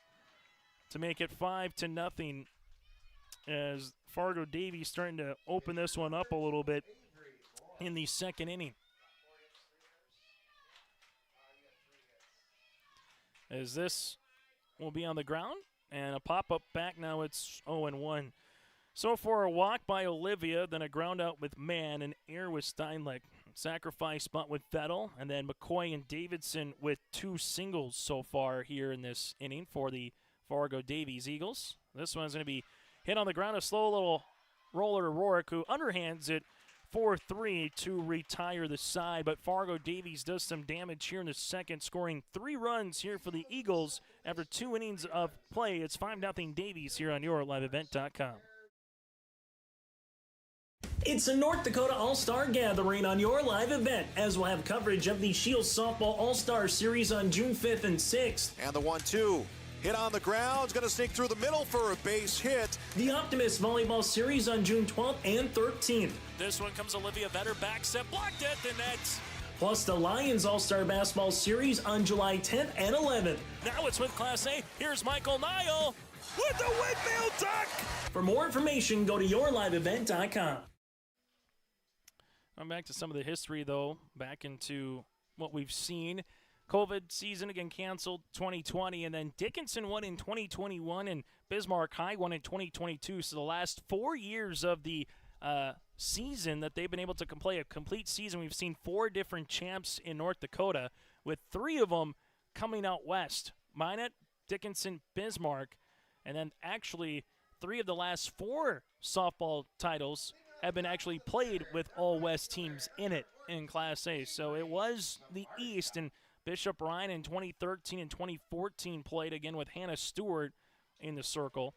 Speaker 2: to make it 5-0, as Fargo Davies starting to open this one up a little bit in the second inning. As this will be on the ground, and a pop-up back. Now it's 0-1. So for a walk by Olivia, then a ground out with Mann, and air with Steinleck. Sacrifice bunt with Vettel, and then McCoy and Davidson with 2 singles so far here in this inning for the Fargo Davies Eagles. This one's going to be hit on the ground, a slow little roller to Rourke, who underhands it 4-3 to retire the side, but Fargo Davies does some damage here in the second, scoring 3 runs here for the Eagles after 2 innings of play. It's 5-0 Davies here on YourLiveEvent.com.
Speaker 9: It's a North Dakota All-Star Gathering on Your Live Event, as we'll have coverage of the Shields Softball All-Star Series on June 5th and 6th.
Speaker 10: And the 1-2. Hit on the ground, it's going to sneak through the middle for a base hit.
Speaker 9: The Optimist Volleyball Series on June 12th and 13th.
Speaker 2: This one comes Olivia Vetter, back set, blocked at the net.
Speaker 9: Plus the Lions All-Star Basketball Series on July 10th and 11th.
Speaker 2: Now it's with Class A. Here's Michael Nile with the windmill duck.
Speaker 9: For more information, go to YourLiveEvent.com.
Speaker 2: I'm back to some of the history, though, back into what we've seen. COVID season again canceled 2020, and then Dickinson won in 2021 and Bismarck High won in 2022. So the last 4 years of the season that they've been able to play a complete season, we've seen 4 different champs in North Dakota, with 3 of them coming out west. Minot, Dickinson, Bismarck, and then actually 3 of the last 4 softball titles have been actually played with all West teams in it in Class A. So it was the East, and Bishop Ryan in 2013 and 2014 played again with Hannah Stewart in the circle.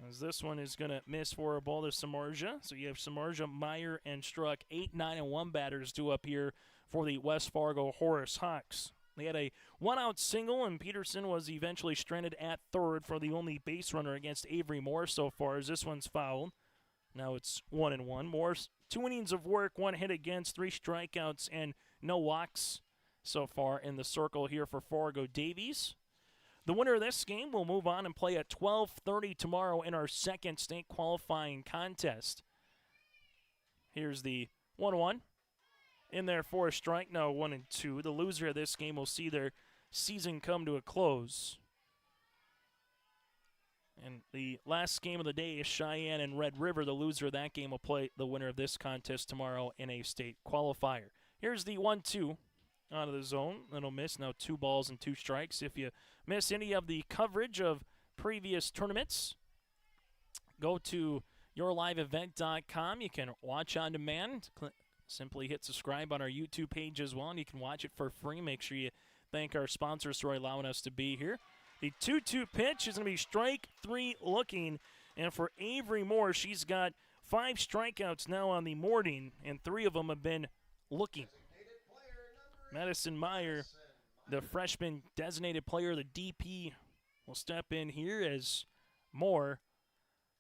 Speaker 2: As this one is going to miss for a ball to Samarja. So you have Samarja, Meyer, and Struck, 8, 9, and 1 batters due up here for the West Fargo Horace Hawks. They had a 1-out single, and Peterson was eventually stranded at third for the only base runner against Avery Moore so far, as this one's fouled. Now it's 1-1. Moore's 2 innings of work, 1 hit against, 3 strikeouts, and no walks. so far in the circle here for Fargo Davies. The winner of this game will move on and play at 12:30 tomorrow in our second state qualifying contest. Here's the 1-1. In there for a strike, no 1-2. The loser of this game will see their season come to a close. And the last game of the day is Cheyenne and Red River. The loser of that game will play the winner of this contest tomorrow in a state qualifier. Here's the 1-2 out of the zone. That'll miss. Now 2 balls and 2 strikes. If you miss any of the coverage of previous tournaments, go to yourliveevent.com. You can watch on demand. Simply hit subscribe on our YouTube page as well, and you can watch it for free. Make sure you thank our sponsors for allowing us to be here. The 2-2 pitch is going to be strike 3 looking. And for Avery Moore, she's got 5 strikeouts now on the morning, and 3 of them have been looking. Madison Meyer, the freshman designated player, the DP, will step in here as Moore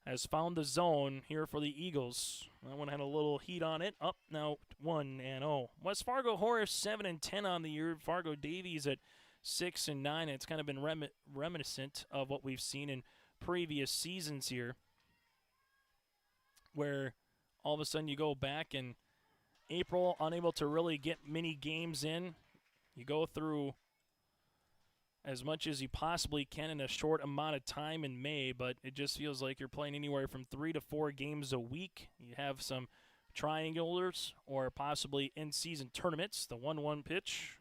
Speaker 2: has found the zone here for the Eagles. That one had a little heat on it. Up now 1-0. West Fargo Horace 7-10 on the year. Fargo Davies at 6-9. It's kind of been reminiscent of what we've seen in previous seasons here, where all of a sudden you go back in April, unable to really get many games in. You go through as much as you possibly can in a short amount of time in May, but it just feels like you're playing anywhere from 3 to 4 games a week. You have some triangulars or possibly in-season tournaments. The 1-1 pitch,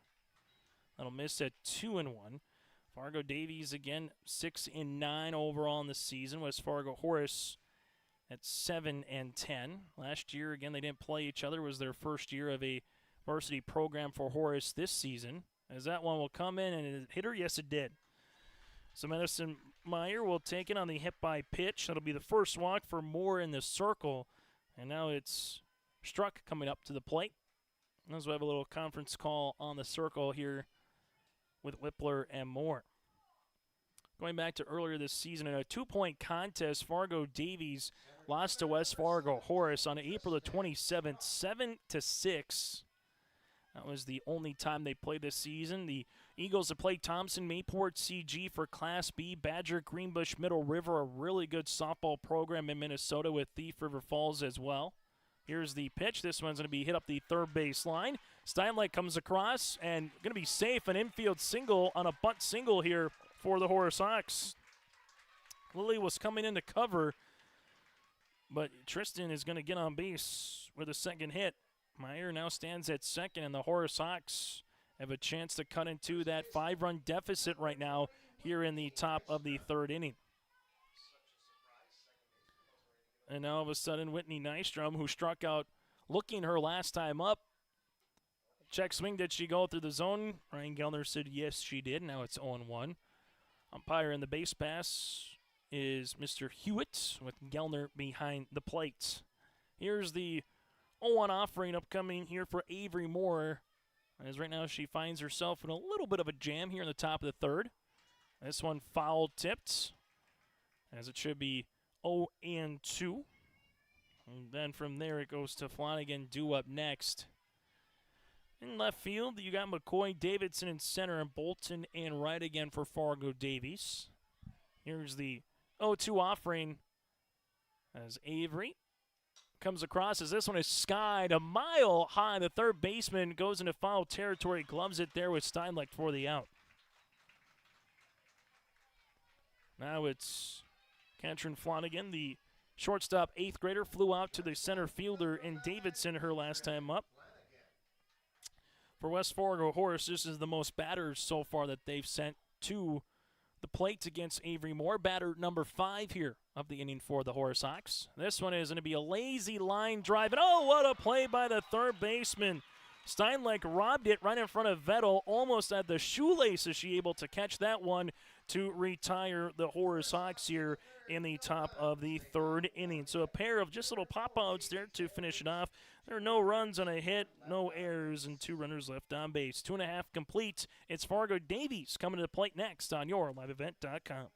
Speaker 2: that'll miss at 2-1. Fargo Davies, again, 6-9 overall in the season. West Fargo Horace at 7-10. Last year, again, they didn't play each other. It was their first year of a varsity program for Horace this season. As that one will come in and it hit her, yes it did. So Madison Meyer will take it on the hit by pitch. That'll be the first walk for Moore in the circle. And now it's Struck coming up to the plate. As we have a little conference call on the circle here with Whippler and Moore. Going back to earlier this season, in a 2-point contest, Fargo Davies lost to West Fargo Horace on April the 27th, 7-6. That was the only time they played this season. The Eagles have played Thompson, Mayport, CG for Class B, Badger, Greenbush, Middle River, a really good softball program in Minnesota with Thief River Falls as well. Here's the pitch. This one's going to be hit up the third base line. Steinleck comes across and going to be safe. An infield single on a bunt single here for the Horace Hawks. Lily was coming in to cover, but Tristan is going to get on base with a second hit. Meyer now stands at second, and the Horace Hawks have a chance to cut into that 5-run deficit right now here in the top of the 3rd inning. And now all of a sudden, Whitney Nystrom, who struck out looking her last time up. Check swing, did she go through the zone? Ryan Gellner said yes, she did. Now it's 0-1. Umpire in the base pass is Mr. Hewitt with Gellner behind the plate. Here's the 0-1 offering upcoming here for Avery Moore, as right now she finds herself in a little bit of a jam here in the top of the 3rd. This one foul tipped, as it should be 0-2. And then from there it goes to Flanagan, due up next. In left field, you got McCoy, Davidson in center, and Bolton in right again for Fargo Davies. Here's the 0-2 offering as Avery comes across as this one is skied a mile high. The third baseman goes into foul territory, gloves it there with Steinleck for the out. Now it's Katrin Flanagan, the shortstop 8th grader, flew out to the center fielder in Davidson her last time up. For West Fargo Horace, this is the most batters so far that they've sent to the plate against Avery Moore. Batter number 5 here of the inning for the Horace Hawks. This one is going to be a lazy line drive. And oh, what a play by the third baseman. Steinleck robbed it right in front of Vettel, almost at the shoelace. Is she able to catch that one to retire the Horace Hawks here in the top of the 3rd inning? So a pair of just little pop-outs there to finish it off. There are no runs on a hit, no errors, and 2 runners left on base. 2.5 complete. It's Fargo Davies coming to the plate next on yourliveevent.com.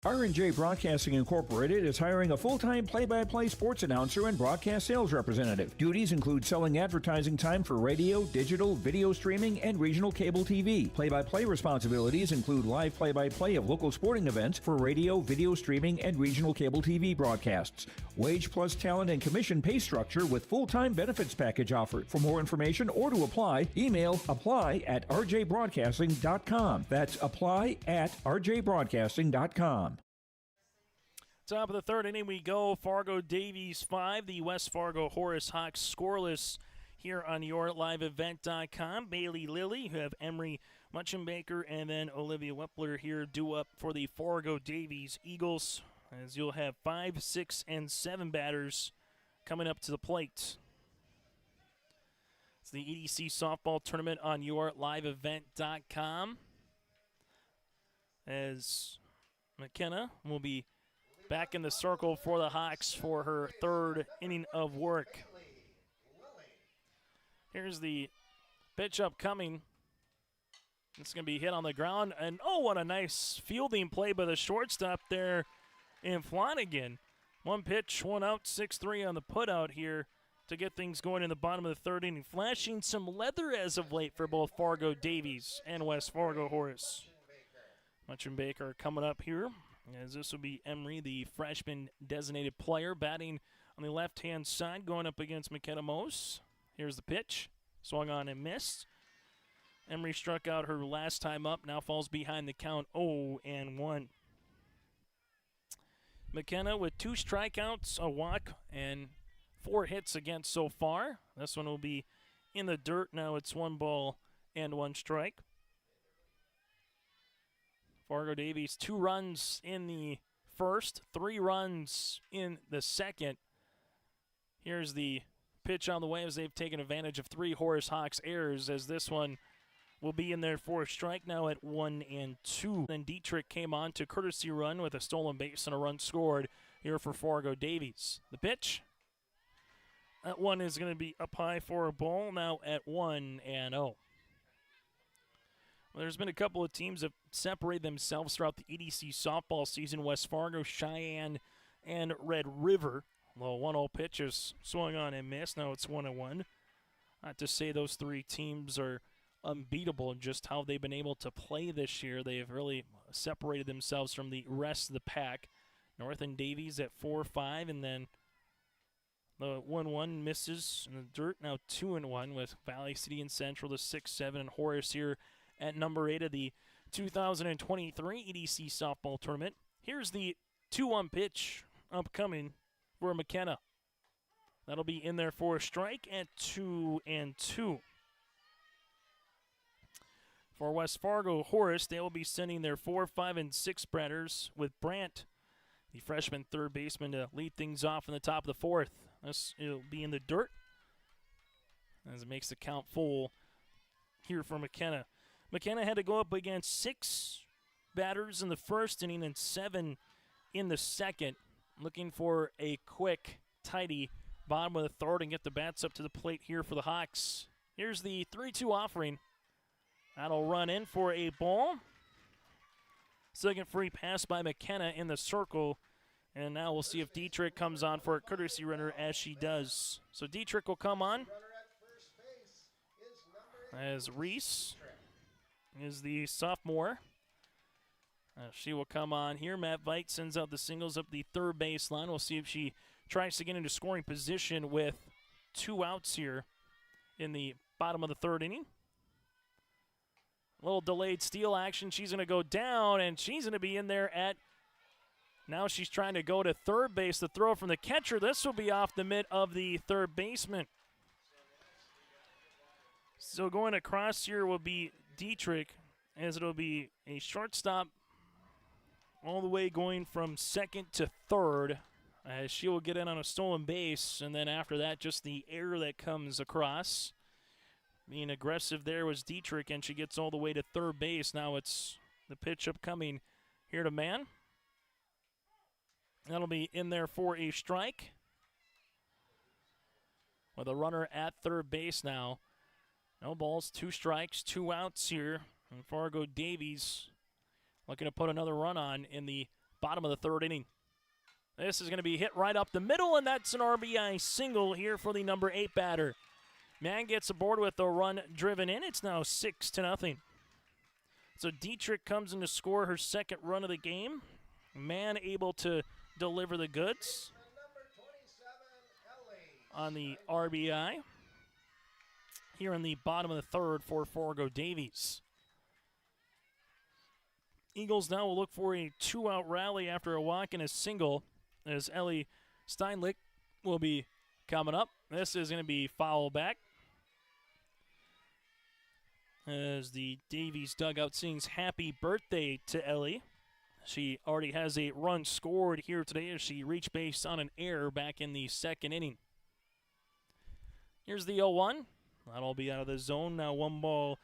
Speaker 7: R&J Broadcasting Incorporated is hiring a full-time play-by-play sports announcer and broadcast sales representative. Duties include selling advertising time for radio, digital, video streaming, and regional cable TV. Play-by-play responsibilities include live play-by-play of local sporting events for radio, video streaming, and regional cable TV broadcasts. Wage plus talent and commission pay structure with full-time benefits package offered. For more information or to apply, email apply@rjbroadcasting.com. That's apply@rjbroadcasting.com.
Speaker 2: Top of the third inning we go. Fargo Davies 5, the West Fargo Horace Hawks scoreless here on yourliveevent.com. Bailey Lilly, you have Emery Munchenbaker, and then Olivia Wepler here due up for the Fargo Davies Eagles, as you'll have 5, 6, and 7 batters coming up to the plate. It's the EDC softball tournament on yourliveevent.com, as McKenna will be back in the circle for the Hawks for her third inning of work. Here's the pitch upcoming. It's going to be hit on the ground. And, oh, what a nice fielding play by the shortstop there in Flanagan. One pitch, one out, 6-3 on the putout here to get things going in the bottom of the third inning. Flashing some leather as of late for both Fargo Davies and West Fargo Horace. Munchenbaker coming up here, as this will be Emery, the freshman designated player, batting on the left-hand side, going up against McKenna Mose. Here's the pitch. Swung on and missed. Emery struck out her last time up, now falls behind the count 0-1. McKenna with 2 strikeouts, a walk, and 4 hits against so far. This one will be in the dirt. Now it's 1 ball and 1 strike. Fargo Davies, 2 runs in the first, 3 runs in the second. Here's the pitch on the way as they've taken advantage of 3 Horace Hawks errors, as this one will be in there for a strike now at 1-2. Then Dietrich came on to courtesy run with a stolen base and a run scored here for Fargo Davies. The pitch, that one is going to be up high for a ball, now at 1-0. Well, there's been a couple of teams that separated themselves throughout the EDC softball season. West Fargo, Cheyenne, and Red River. Well, 1-0 pitch is swung on and missed. Now it's 1-1. Not to say those 3 teams are unbeatable in just how they've been able to play this year. They have really separated themselves from the rest of the pack. North and Davies at 4-5, and then the 1-1 misses in the dirt. Now 2-1 with Valley City and Central, the 6-7, and Horace here at number 8 of the 2023 EDC softball tournament. Here's the 2-1 pitch upcoming for McKenna. That'll be in there for a strike at 2-2. For West Fargo Horace, they will be sending their 4, 5, and 6 batters with Brandt, the freshman third baseman, to lead things off in the top of the 4th. This will be in the dirt as it makes the count full here for McKenna. McKenna had to go up against 6 batters in the first inning and 7 in the second, looking for a quick, tidy bottom of the third and get the bats up to the plate here for the Hawks. Here's the 3-2 offering. That'll run in for a ball. Second free pass by McKenna in the circle. And now we'll see if Dietrich comes on for a courtesy runner, as she does. So Dietrich will come on as Reese is the sophomore. She will come on here. Matt Veit sends out the singles up the third baseline. We'll see if she tries to get into scoring position with 2 outs here in the bottom of the third inning. A little delayed steal action. She's going to go down, and she's going to be in there at, now she's trying to go to third base. The throw from the catcher. This will be off the mitt of the third baseman. So going across here will be Dietrich, as it'll be a shortstop all the way going from second to third, as she will get in on a stolen base, and then after that, just the error that comes across. Being aggressive there was Dietrich, and she gets all the way to third base. Now it's the pitch upcoming here to Mann. That'll be in there for a strike, with a runner at third base now. No balls, 2 strikes, 2 outs here. And Fargo Davies looking to put another run on in the bottom of the third inning. This is going to be hit right up the middle, and that's an RBI single here for the number 8 batter. Mann gets aboard with a run driven in. It's now 6-0. So Dietrich comes in to score her second run of the game. Mann able to deliver the goods on the RBI here in the bottom of the third for Fargo Davies. Eagles now will look for a 2-out rally after a walk and a single, as Ellie Steinlich will be coming up. This is going to be foul back, as the Davies dugout sings happy birthday to Ellie. She already has a run scored here today as she reached base on an error back in the second inning. Here's the 0-1. That'll be out of the zone. Now 1 ball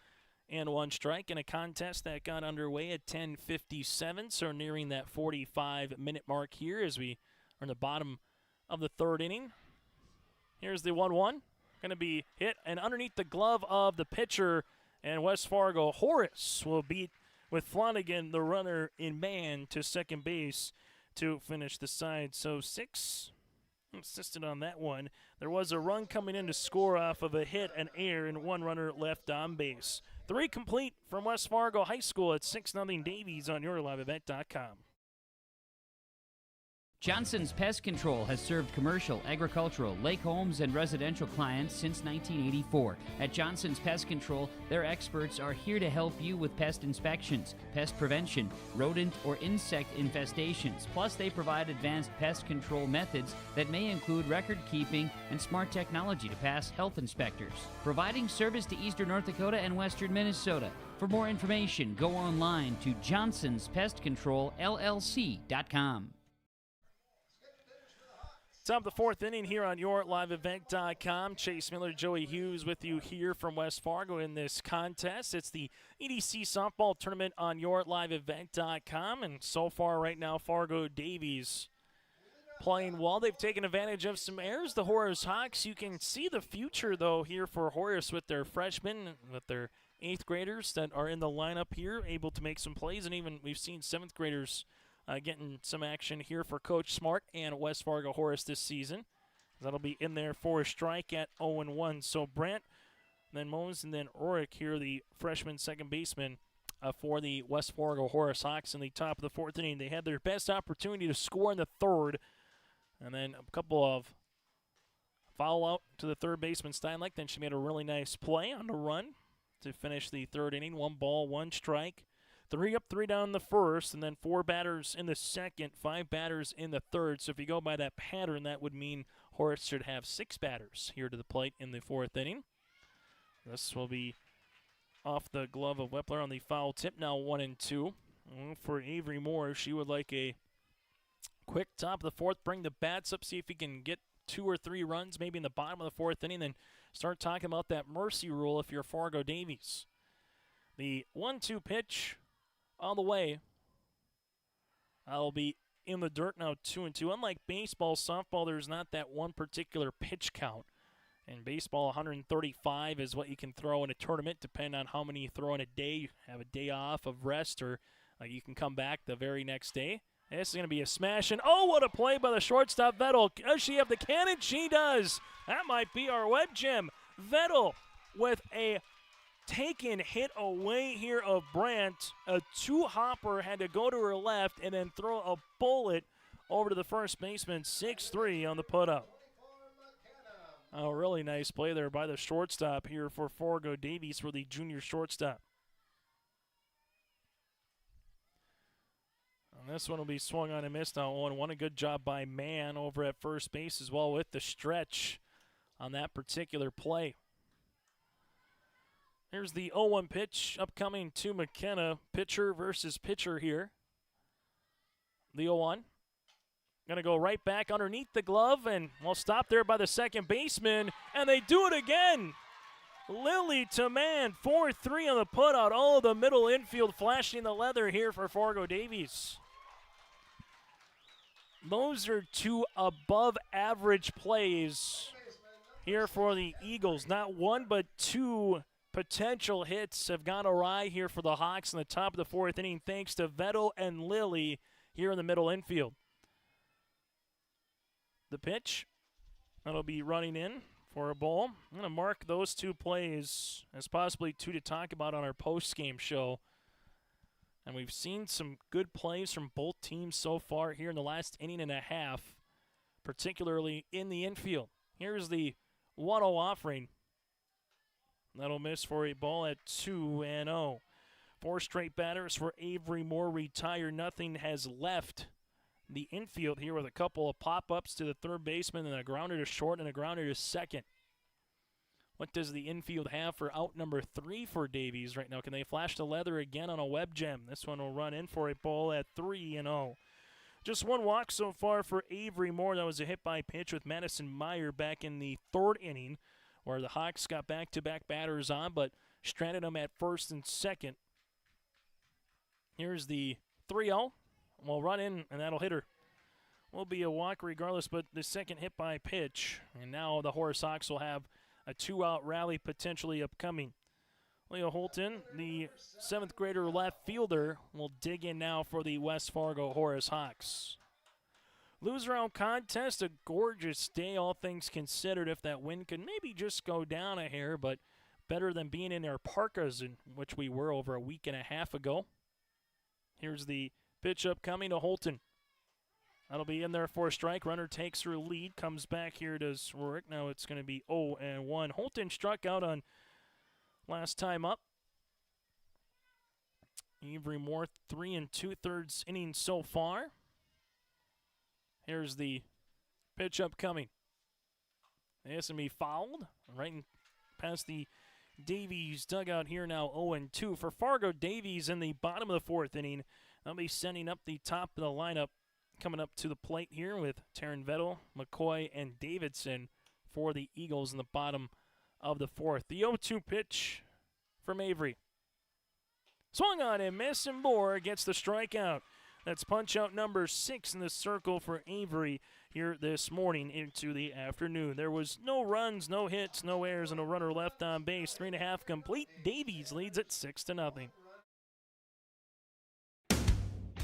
Speaker 2: and 1 strike in a contest that got underway at 10:57. So nearing that 45-minute mark here as we are in the bottom of the third inning. Here's the 1-1. Going to be hit and underneath the glove of the pitcher. And West Fargo Horace will beat with Flanagan, the runner in man, to second base to finish the side. So 6 insisted on that one. There was a run coming in to score off of a hit, an error, and 1 runner left on base. 3 complete from West Fargo High School at 6-0 Davies on yourliveevent.com.
Speaker 4: Johnson's Pest Control has served commercial, agricultural, lake homes, and residential clients since 1984. At Johnson's Pest Control, their experts are here to help you with pest inspections, pest prevention, rodent or insect infestations. Plus, they provide advanced pest control methods that may include record keeping and smart technology to pass health inspectors. Providing service to eastern North Dakota and western Minnesota. For more information, go online to johnsonspestcontrolllc.com.
Speaker 2: Top of the fourth inning here on yourliveevent.com. Chase Miller, Joey Hughes with you here from West Fargo in this contest. It's the EDC softball tournament on yourliveevent.com. And so far right now, Fargo Davies playing well. They've taken advantage of some errors. The Horace Hawks, you can see the future, though, here for Horace with their freshmen, with their 8th graders that are in the lineup here, able to make some plays. And even we've seen 7th graders getting some action here for Coach Smart and West Fargo Horace this season. That'll be in there for a strike at 0-1. So Brandt, then Mose, and then Orick here, the freshman second baseman for the West Fargo Horace Hawks in the top of the fourth inning. They had their best opportunity to score in the third, and then a couple of foul out to the third baseman Steinlich. Then she made a really nice play on the run to finish the third inning. 1 ball, 1 strike. 3 up, 3 down the first, and then 4 batters in the second, 5 batters in the third. So if you go by that pattern, that would mean Horace should have 6 batters here to the plate in the fourth inning. This will be off the glove of Wepler on the foul tip, now 1-2. For Avery Moore, she would like a quick top of the fourth, bring the bats up, see if he can get 2 or 3 runs maybe in the bottom of the fourth inning, then start talking about that mercy rule if you're Fargo Davies. The 1-2 pitch on the way. I'll be in the dirt now, 2-2. Unlike baseball, softball, there's not that one particular pitch count. In baseball, 135 is what you can throw in a tournament, depending on how many you throw in a day. You have a day off of rest, or you can come back the very next day. And this is going to be a smash, and oh, what a play by the shortstop, Vettel. Does she have the cannon? She does. That might be our web gem. Vettel with a taken hit away here of Brandt. A 2-hopper had to go to her left and then throw a bullet over to the first baseman. 6-3 on the put-up. A really nice play there by the shortstop here for Fargo Davies for the junior shortstop. And this one will be swung on and missed now 1-1. A good job by Mann over at first base as well with the stretch on that particular play. Here's the 0-1 pitch upcoming to McKenna. Pitcher versus pitcher here. The 0-1. Going to go right back underneath the glove, and we'll stop there by the second baseman, and they do it again. Lily to Mann, 4-3 on the putout. All of the middle infield flashing the leather here for Fargo Davies. Those are 2 above-average plays here for the Eagles. Not 1, but 2 potential hits have gone awry here for the Hawks in the top of the fourth inning, thanks to Vettel and Lilly here in the middle infield. The pitch, that'll be running in for a ball. I'm going to mark those two plays as possibly two to talk about on our post-game show. And we've seen some good plays from both teams so far here in the last inning and a half, particularly in the infield. Here's the 1-0 offering. That'll miss for a ball at 2-0. 4 straight batters for Avery Moore retired. Nothing has left the infield here with a couple of pop-ups to the third baseman and a grounder to short and a grounder to second. What does the infield have for out number 3 for Davies right now? Can they flash the leather again on a web gem? This one will run in for a ball at 3-0. Just one walk so far for Avery Moore. That was a hit by pitch with Madison Meyer back in the 3rd inning, where the Hawks got back-to-back batters on, but stranded them at first and second. Here's the 3-0. We'll run in, and that'll hit her. Will be a walk regardless, but the second hit by pitch. And now the Horace Hawks will have a 2-out rally potentially upcoming. Leo Holton, the 7th grader left fielder, will dig in now for the West Fargo Horace Hawks. Lose round contest, a gorgeous day, all things considered. If that wind could maybe just go down a hair, but better than being in our parkas, in which we were over a week and a half ago. Here's the pitch upcoming to Holton. That'll be in there for a strike. Runner takes her lead, comes back here, does work. Now it's going to be 0-1. Holton struck out on last time up. Avery Moore, 3 2/3 innings so far. Here's the pitch upcoming. This will be fouled right past the Davies dugout here now. 0-2 for Fargo Davies in the bottom of the 4th inning. They'll be sending up the top of the lineup, coming up to the plate here with Taryn Vettel, McCoy, and Davidson for the Eagles in the bottom of the 4th. The 0-2 pitch from Avery. Swung on and missed, and Moore gets the strikeout. That's punch out number 6 in the circle for Avery here this morning into the afternoon. There was no runs, no hits, no errors, and a runner left on base. 3.5 complete. Davies leads at 6-0.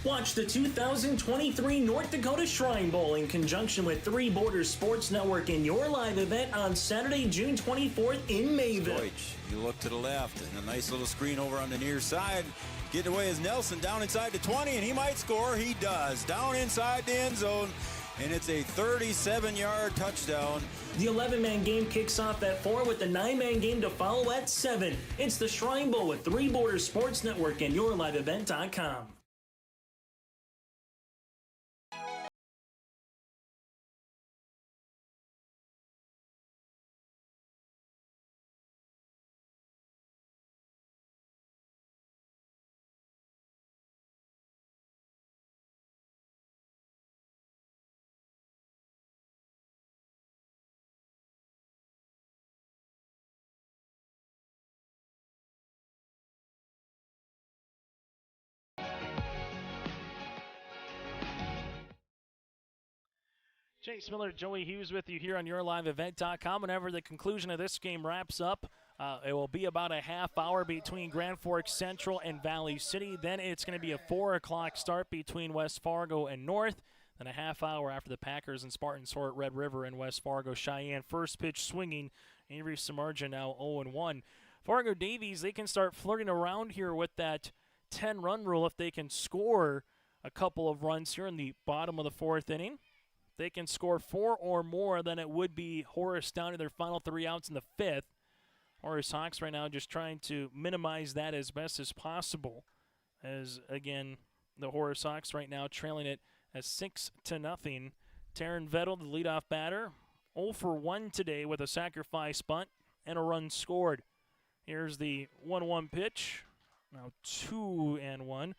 Speaker 9: Watch the 2023 North Dakota Shrine Bowl in conjunction with Three Borders Sports Network in your live event on Saturday, June 24th in Mayville.
Speaker 5: Deutsch, you look to the left, and a nice little screen over on the near side. Getting away is Nelson down inside the 20, and he might score. He does. Down inside the end zone, and it's a 37-yard touchdown.
Speaker 9: The 11-man game kicks off at 4 with the 9-man game to follow at 7. It's the Shrine Bowl with Three Borders Sports Network and YourLiveEvent.com.
Speaker 2: Chase Miller, Joey Hughes with you here on YourLiveEvent.com. Whenever the conclusion of this game wraps up, it will be about a half hour between Grand Forks Central and Valley City. Then it's going to be a 4 o'clock start between West Fargo and North. Then a half hour after the Packers and Spartans at Red River and West Fargo Cheyenne. First pitch swinging. Avery Samardzija now 0-1. Fargo Davies, they can start flirting around here with that 10-run rule if they can score a couple of runs here in the bottom of the 4th inning. They can score 4 or more, then it would be Horace down to their final 3 outs in the 5th. Horace Hawks right now just trying to minimize that as best as possible. As, again, the Horace Hawks right now trailing it as 6-0. Taryn Vettel, the leadoff batter, 0 for 1 today with a sacrifice bunt and a run scored. Here's the 1-1 pitch. Now 2-1.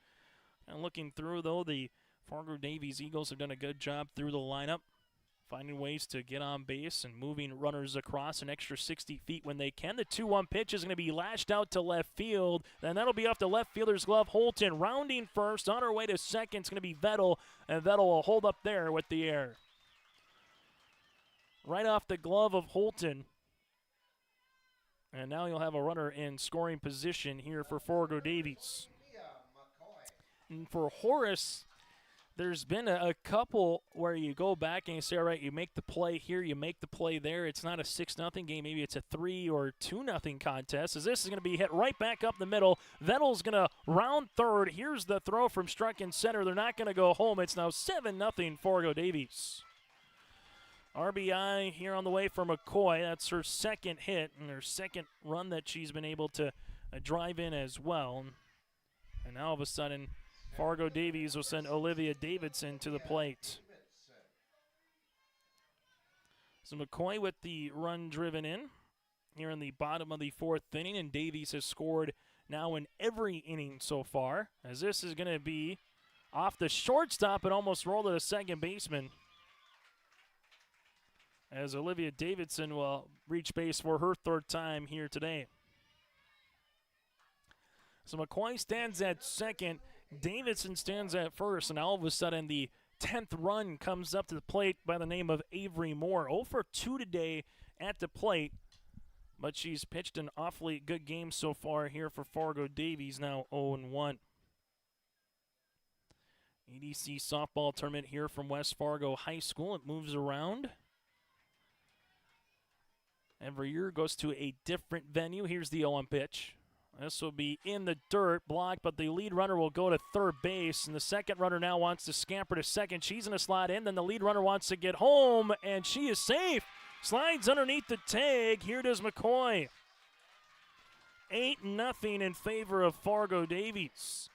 Speaker 2: And looking through, though, the Fargo Davies Eagles have done a good job through the lineup, finding ways to get on base and moving runners across an extra 60 feet when they can. The 2-1 pitch is going to be lashed out to left field, and that'll be off the left fielder's glove. Holton rounding first, on her way to second. It's going to be Vettel, and Vettel will hold up there with the air. Right off the glove of Holton. And now you'll have a runner in scoring position here for Fargo Davies. And for Horace, there's been a couple where you go back and you say, all right, you make the play here, you make the play there. It's not a 6-0 game. Maybe it's a 3 or 2-0 contest, as this is going to be hit right back up the middle. Vettel's going to round third. Here's the throw from struck in center. They're not going to go home. It's now 7-0 Fargo Davies. RBI here on the way for McCoy. That's her second hit and her second run that she's been able to drive in as well. And now all of a sudden, Fargo Davies will send Olivia Davidson to the plate. So McCoy with the run driven in here in the bottom of the fourth inning, and Davies has scored now in every inning so far, as this is going to be off the shortstop and almost rolled to the second baseman, as Olivia Davidson will reach base for her third time here today. So McCoy stands at second, Davidson stands at first, and all of a sudden the 10th run comes up to the plate by the name of Avery Moore. 0 for 2 today at the plate, but she's pitched an awfully good game so far here for Fargo Davies, now 0-1. EDC softball tournament here from West Fargo High School. It moves around. Every year goes to a different venue. Here's the 0-1 pitch. This will be in the dirt, blocked, but the lead runner will go to third base, and the second runner now wants to scamper to second. She's going to slide in, then the lead runner wants to get home, and she is safe. Slides underneath the tag. Here does McCoy. 8-0 in favor of Fargo Davies.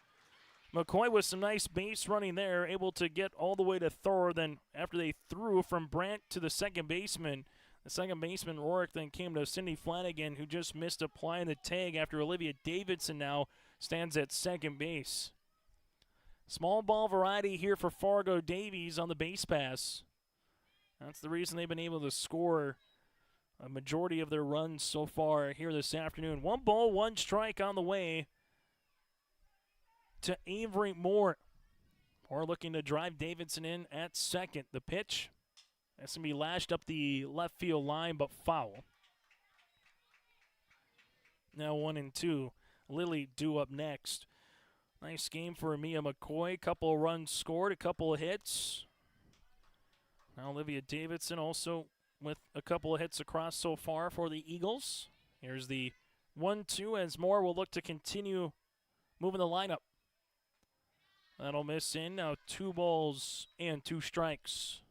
Speaker 2: McCoy with some nice base running there, able to get all the way to third. Then after they threw from Brandt to the second baseman, Rourke then came to Cindy Flanagan, who just missed applying the tag after Olivia Davidson now stands at second base. Small ball variety here for Fargo Davies on the base pass. That's the reason they've been able to score a majority of their runs so far here this afternoon. 1 ball, 1 strike on the way to Avery Moore. Moore looking to drive Davidson in at second. The pitch. That's going to be lashed up the left field line, but foul. Now 1-2. Lily due up next. Nice game for Mia McCoy. Couple of runs scored, a couple of hits. Now Olivia Davidson also with a couple of hits across so far for the Eagles. Here's the 1-2 as Moore will look to continue moving the lineup. That'll miss in. Now 2 balls and 2 strikes.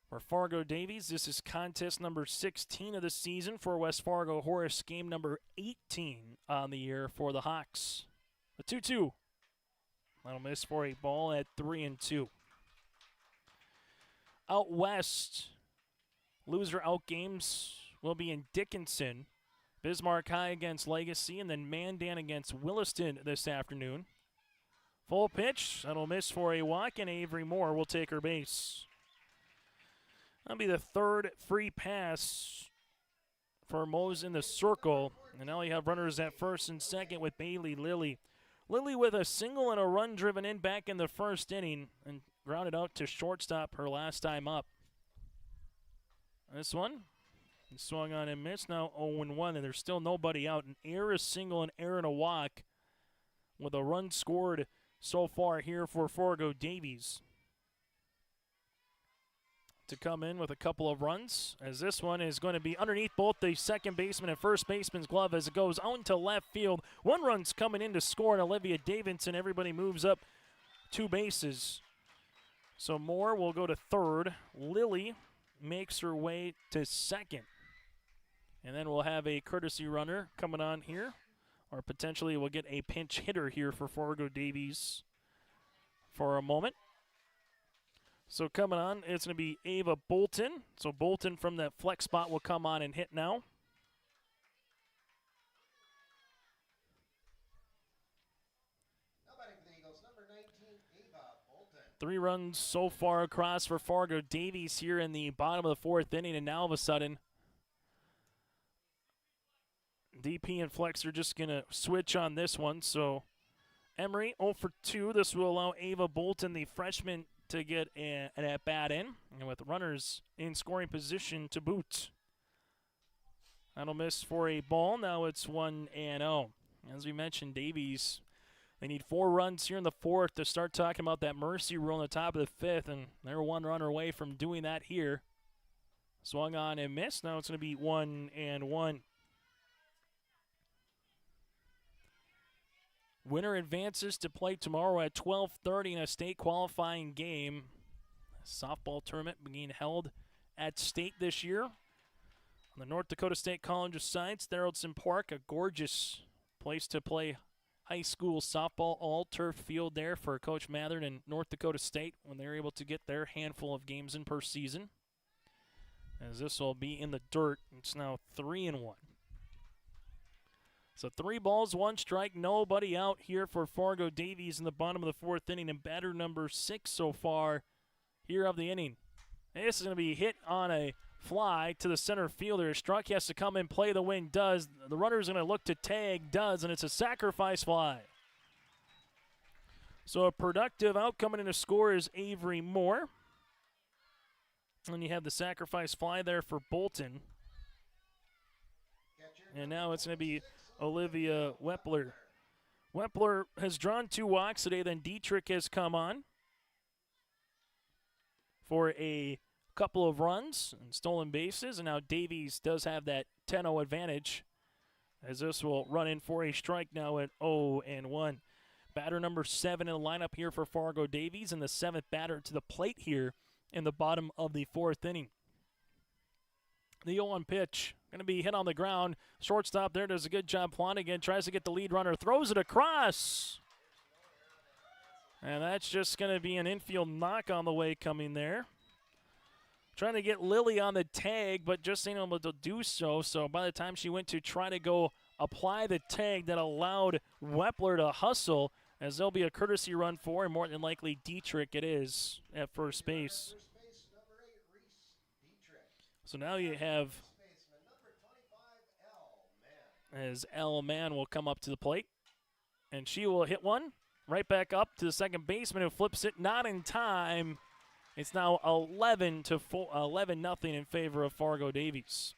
Speaker 2: For Fargo Davies, this is contest number 16 of the season for West Fargo Horace, game number 18 on the year for the Hawks. The 2-2. That'll miss for a ball at 3-2. Out west, loser out games will be in Dickinson. Bismarck High against Legacy, and then Mandan against Williston this afternoon. Full pitch. That'll miss for a walk, and Avery Moore will take her base. That'll be the third free pass for Mose in the circle. And now you have runners at first and second with Bailey Lilly. Lilly with a single and a run driven in back in the first inning and grounded out to shortstop her last time up. This one, swung on and missed. Now 0-1, and there's still nobody out. An error, a single, an error, and a walk with a run scored so far here for Fargo Davies. To come in with a couple of runs, as this one is going to be underneath both the second baseman and first baseman's glove as it goes out into left field. 1 run's coming in to score, and Olivia Davidson, everybody moves up 2 bases. So Moore will go to third. Lily makes her way to second. And then we'll have a courtesy runner coming on here, or potentially we'll get a pinch hitter here for Fargo Davies for a moment. So coming on, it's going to be Ava Bolton. So Bolton from that flex spot will come on and hit now.
Speaker 11: Batting for the Eagles, number 19, Ava Bolton.
Speaker 2: 3 runs so far across for Fargo Davies here in the bottom of the 4th inning, and now all of a sudden, DP and Flex are just going to switch on this one. So Emery 0 for 2. This will allow Ava Bolton, the freshman, to get an at-bat in, and with runners in scoring position to boot. That'll miss for a ball. Now it's 1-0. As we mentioned, Davies, They need 4 runs here in the 4th to start talking about that mercy rule in the top of the 5th, and they're 1 runner away from doing that here. Swung on and missed. Now it's going to be 1-1. Winner advances to play tomorrow at 12:30 in a state qualifying game. Softball tournament being held at state this year on the North Dakota State College of Science, Theraldson Park, a gorgeous place to play high school softball, all turf field there for Coach Mathern and North Dakota State when they're able to get their handful of games in per season. As this will be in the dirt, it's now 3-1. So 3 balls, 1 strike, nobody out here for Fargo Davies in the bottom of the 4th inning, and batter number 6 so far here of the inning. This is going to be hit on a fly to the center fielder. Struck, has to come in, play the win, does. The runner's going to look to tag, does, and it's a sacrifice fly. So a productive out coming in to score is Avery Moore. And you have the sacrifice fly there for Bolton. And now it's going to be Olivia Wepler. Wepler has drawn 2 walks today, then Dietrich has come on for a couple of runs and stolen bases, and now Davies does have that 10-0 advantage as this will run in for a strike now at 0-1. Batter number 7 in the lineup here for Fargo Davies, and the 7th batter to the plate here in the bottom of the 4th inning. The 0-1 pitch going to be hit on the ground. Shortstop there does a good job. Flanagan tries to get the lead runner, throws it across. And that's just going to be an infield knock on the way coming there. Trying to get Lily on the tag, but just ain't able to do so. So by the time she went to try to go apply the tag, that allowed Wepler to hustle, as there'll be a courtesy run for, and more than likely Dietrich it is at first base. So now you have, as L. Mann will come up to the plate, and she will hit one right back up to the second baseman, who flips it not in time. It's now 11-0 in favor of Fargo Davies.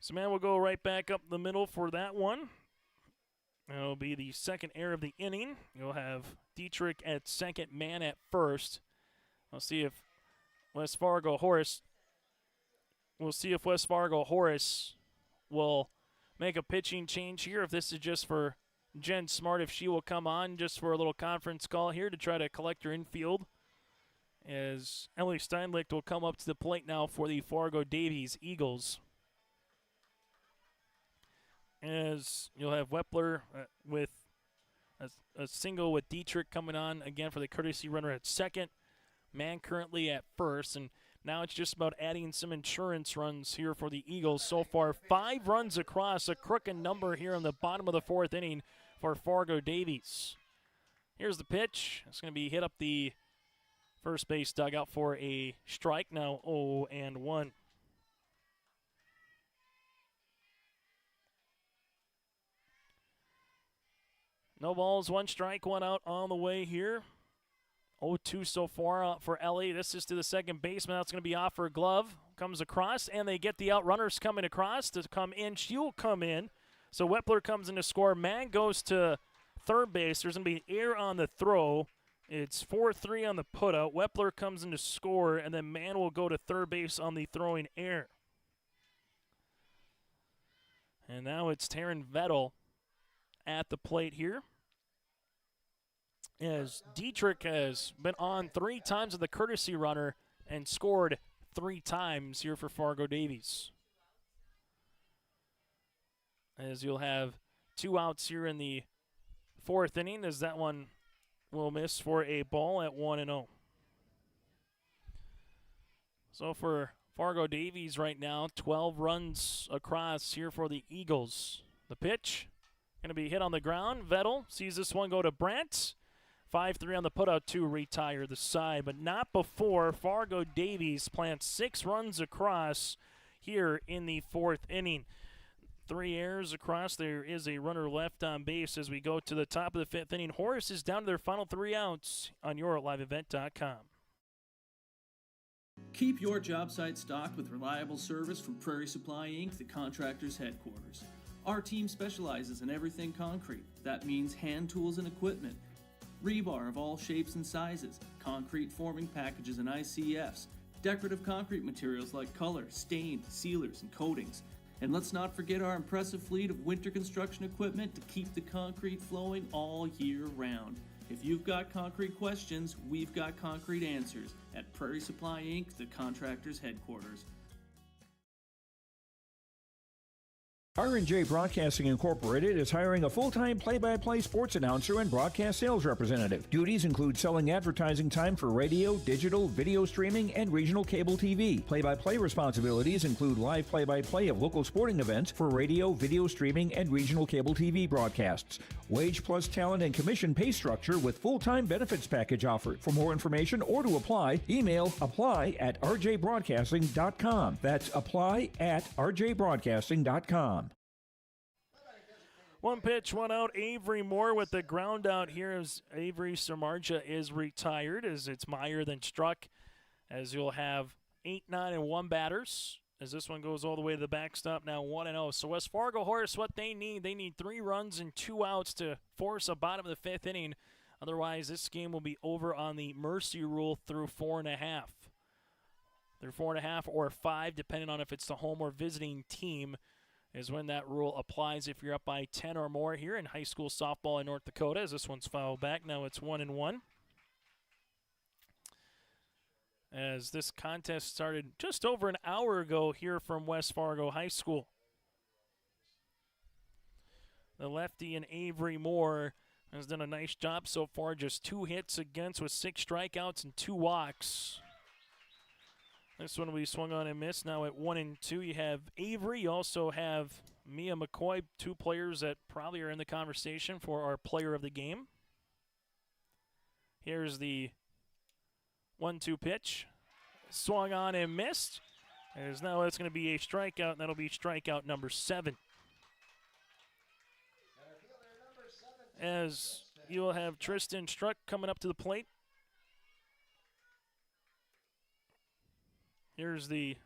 Speaker 2: So man will go right back up the middle for that one. It'll be the second error of the inning. You'll have Dietrich at second, Mann at first. We'll see if West Fargo Horace will make a pitching change here. If this is just for Jen Smart, if she will come on just for a little conference call here to try to collect her infield. As Ellie Steinlicht will come up to the plate now for the Fargo Davies Eagles. As you'll have Wepler with a single with Dietrich coming on again for the courtesy runner at second. Mann currently at first, and now it's just about adding some insurance runs here for the Eagles. So far, 5 runs across, a crooked number here in the bottom of the 4th inning for Fargo Davies. Here's the pitch. It's going to be hit up the first base dugout for a strike, now 0-1. No balls, 1 strike, 1 out on the way here. 0-2 so far for Ellie. This is to the second baseman. That's going to be off her glove. Comes across, and they get the out runners coming across to come in. She'll come in. So Wepler comes in to score. Mann goes to third base. There's going to be air on the throw. It's 4-3 on the putout. Wepler comes in to score, and then Mann will go to third base on the throwing air. And now it's Taryn Vettel at the plate here, as Dietrich has been on 3 times with the courtesy runner and scored 3 times here for Fargo Davies. As you'll have 2 outs here in the 4th inning, as that one will miss for a ball at 1-0. So for Fargo Davies right now, 12 runs across here for the Eagles. The pitch going to be hit on the ground. Vettel sees this one go to Brandt. 5-3 on the putout to retire the side, but not before Fargo Davies plants 6 runs across here in the 4th inning. 3 errors across. There is a runner left on base as we go to the top of the 5th inning. Horace is down to their final 3 outs on yourliveevent.com.
Speaker 6: Keep your job site stocked with reliable service from Prairie Supply Inc., the contractor's headquarters. Our team specializes in everything concrete. That means hand tools and equipment, rebar of all shapes and sizes, concrete forming packages and ICFs, decorative concrete materials like color, stain, sealers, and coatings. And let's not forget our impressive fleet of winter construction equipment to keep the concrete flowing all year round. If you've got concrete questions, we've got concrete answers at Prairie Supply Inc., the contractor's headquarters.
Speaker 7: R&J Broadcasting Incorporated is hiring a full-time play-by-play sports announcer and broadcast sales representative. Duties include selling advertising time for radio, digital, video streaming, and regional cable TV. Play-by-play responsibilities include live play-by-play of local sporting events for radio, video streaming, and regional cable TV broadcasts. Wage plus talent and commission pay structure with full-time benefits package offered. For more information or to apply, email apply@rjbroadcasting.com. That's apply@rjbroadcasting.com.
Speaker 2: One pitch, one out. Avery Moore with the ground out here as Avery Samardzija is retired, as it's Meyer then struck, as you'll have 8, 9, and 1 batters. As this one goes all the way to the backstop, now 1-0. So West Fargo Horace, what they need 3 runs and 2 outs to force a bottom of the 5th inning. Otherwise, this game will be over on the mercy rule through 4.5. Through 4.5 or 5, depending on if it's the home or visiting team, is when that rule applies if you're up by 10 or more here in high school softball in North Dakota, as this one's fouled back. Now it's 1-1. As this contest started just over an hour ago here from West Fargo High School. The lefty and Avery Moore has done a nice job so far, just 2 hits against with 6 strikeouts and 2 walks. This one will be swung on and missed. Now at 1-2, you have Avery. You also have Mia McCoy, 2 players that probably are in the conversation for our player of the game. Here's the 1-2 pitch. Swung on and missed. As now it's going to be a strikeout, and that'll be strikeout number 7. As you'll have Tristan Struck coming up to the plate. Here's the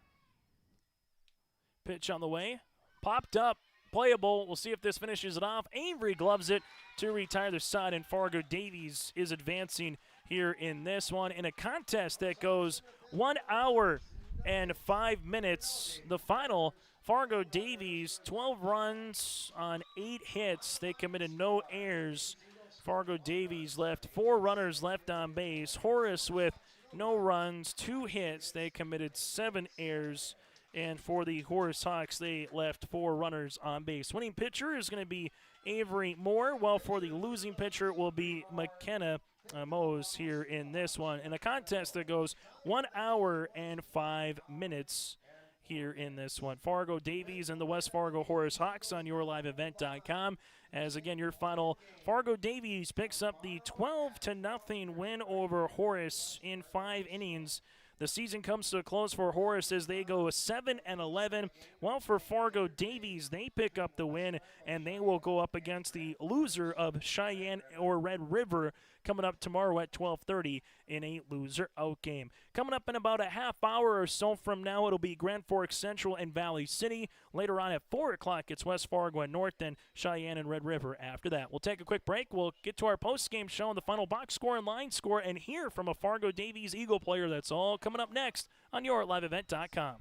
Speaker 2: pitch on the way. Popped up, playable. We'll see if this finishes it off. Avery gloves it to retire the side, and Fargo Davies is advancing here in this one in a contest that goes 1 hour and 5 minutes. The final, Fargo Davies, 12 runs on 8 hits. They committed no errors. Fargo Davies left 4 runners left on base. Horace with no runs, 2 hits. They committed 7 errors. And for the Horace Hawks, they left 4 runners on base. Winning pitcher is going to be Avery Moore, while for the losing pitcher will be McKenna Mose here in this one. In a contest that goes 1 hour and 5 minutes here in this one. Fargo Davies and the West Fargo Horace Hawks on yourliveevent.com. As again, your final, Fargo Davies picks up the 12-0 win over Horace in 5 innings. The season comes to a close for Horace as they go 7-11. While for Fargo Davies, they pick up the win, and they will go up against the loser of Cheyenne or Red River coming up tomorrow at 12:30 in a loser-out game. Coming up in about a half hour or so from now, it'll be Grand Forks Central and Valley City. Later on at 4 o'clock, it's West Fargo and North, then Cheyenne and Red River after that. We'll take a quick break. We'll get to our post-game show and the final box score and line score and hear from a Fargo Davies Eagle player. That's all coming up next on yourliveevent.com.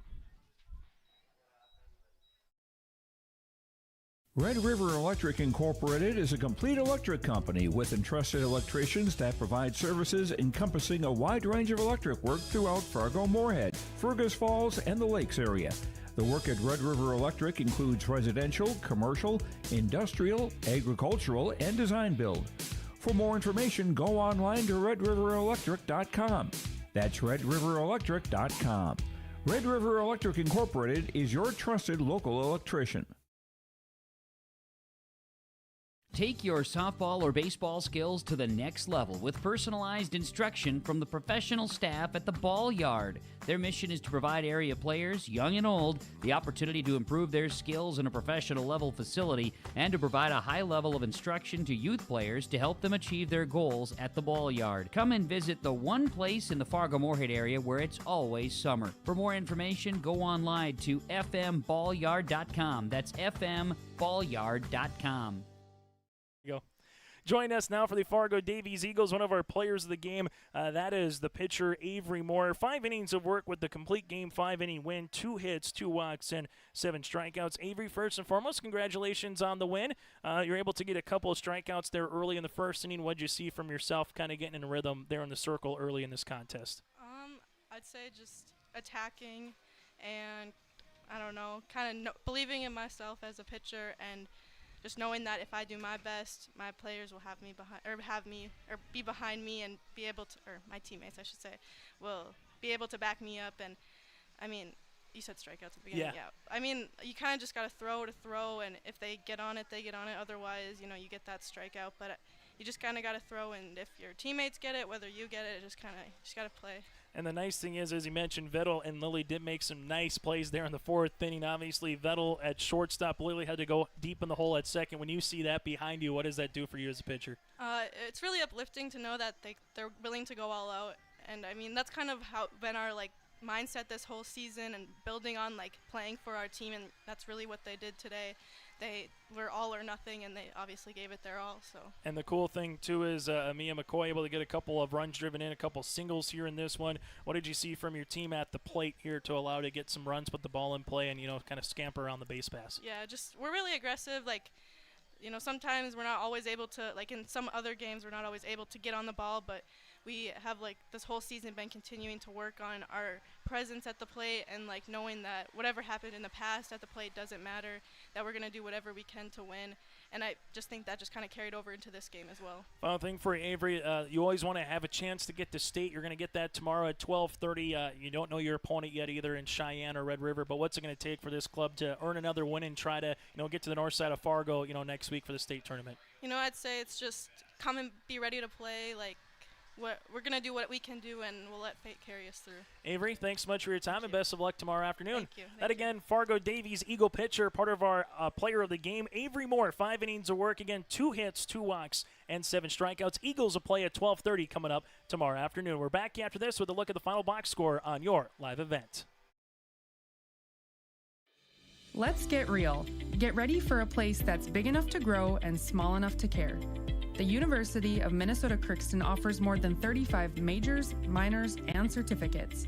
Speaker 7: Red River Electric Incorporated is a complete electric company with entrusted electricians that provide services encompassing a wide range of electric work throughout Fargo-Moorhead, Fergus Falls, and the Lakes area. The work at Red River Electric includes residential, commercial, industrial, agricultural, and design build. For more information, go online to redriverelectric.com. That's redriverelectric.com. Red River Electric Incorporated is your trusted local electrician.
Speaker 4: Take your softball or baseball skills to the next level with personalized instruction from the professional staff at the Ball Yard. Their mission is to provide area players, young and old, the opportunity to improve their skills in a professional level facility and to provide a high level of instruction to youth players to help them achieve their goals at the Ball Yard. Come and visit the one place in the Fargo-Moorhead area where it's always summer. For more information, go online to fmballyard.com. That's fmballyard.com.
Speaker 2: Go. Join us now for the Fargo Davies Eagles, one of our players of the game. That is the pitcher, Avery Moore. 5 innings of work with the complete game, 5-inning win, 2 hits, 2 walks, and 7 strikeouts. Avery, first and foremost, congratulations on the win. You're able to get a couple of strikeouts there early in the first inning. What did you see from yourself kind of getting in a rhythm there in the circle early in this contest?
Speaker 12: I'd say just attacking and, I don't know, kind of believing in myself as a pitcher and just knowing that if I do my best, my players will have me be behind me and be able to, or my teammates, I should say, will be able to back me up. And I mean, you said strikeouts at the beginning. Yeah. I mean, you kind of just got to throw, and if they get on it, they get on it. Otherwise, you know, you get that strikeout. But you just kind of got to throw, and if your teammates get it, whether you get it, just got to play. And
Speaker 2: the nice thing is, as you mentioned, Vettel and Lily did make some nice plays there in the 4th inning. Obviously, Vettel at shortstop, Lily had to go deep in the hole at second. When you see that behind you, what does that do for you as a pitcher?
Speaker 12: It's really uplifting to know that they're willing to go all out. And, I mean, that's kind of been our, mindset this whole season and building on, playing for our team, and that's really what they did today. They were all or nothing, and they obviously gave it their all. So. And
Speaker 2: the cool thing, too, is Mia McCoy able to get a couple of runs driven in, a couple singles here in this one. What did you see from your team at the plate here to allow to get some runs, put the ball in play, and, kind of scamper around the base pass?
Speaker 12: Yeah, we're really aggressive. Sometimes we're not always able to, in some other games, we're not always able to get on the ball, but we have, this whole season been continuing to work on our presence at the plate and, knowing that whatever happened in the past at the plate doesn't matter, that we're going to do whatever we can to win. And I just think that just kind of carried over into this game as well.
Speaker 2: Final thing for Avery, you always want to have a chance to get to state. You're going to get that tomorrow at 12:30. You don't know your opponent yet either in Cheyenne or Red River, but what's it going to take for this club to earn another win and try to, get to the north side of Fargo, next week for the state tournament?
Speaker 12: I'd say it's just come and be ready to play, we're going to do what we can do, and we'll let fate carry us through.
Speaker 2: Avery, thanks so much for your time, and best of luck tomorrow afternoon.
Speaker 12: Thank you.
Speaker 2: That again, Fargo Davies, Eagle pitcher, part of our player of the game, Avery Moore, 5 innings of work. Again, 2 hits, 2 walks, and 7 strikeouts. Eagles will play at 12:30 coming up tomorrow afternoon. We're back after this with a look at the final box score on your live event.
Speaker 8: Let's get real. Get ready for a place that's big enough to grow and small enough to care. The University of Minnesota Crookston offers more than 35 majors, minors, and certificates.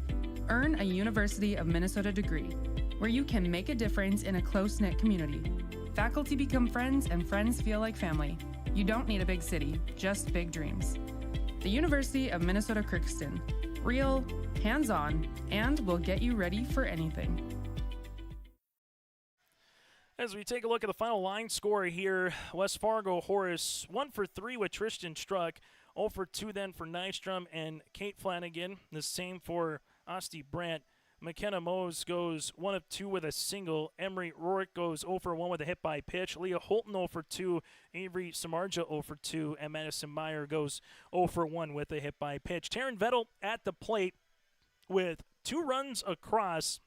Speaker 8: Earn a University of Minnesota degree, where you can make a difference in a close-knit community. Faculty become friends, and friends feel like family. You don't need a big city, just big dreams. The University of Minnesota Crookston. Real, hands-on, and will get you ready for anything.
Speaker 2: As we take a look at the final line score here, West Fargo Horace 1 for 3 with Tristan Struck, 0 for 2 then for Nystrom and Kate Flanagan. The same for Asti Brandt. McKenna Mose goes 1 of 2 with a single. Emery Rourke goes 0 for 1 with a hit by pitch. Leah Holton 0 for 2. Avery Samardzija 0 for 2. And Madison Meyer goes 0 for 1 with a hit by pitch. Taryn Vettel at the plate with 2 runs across.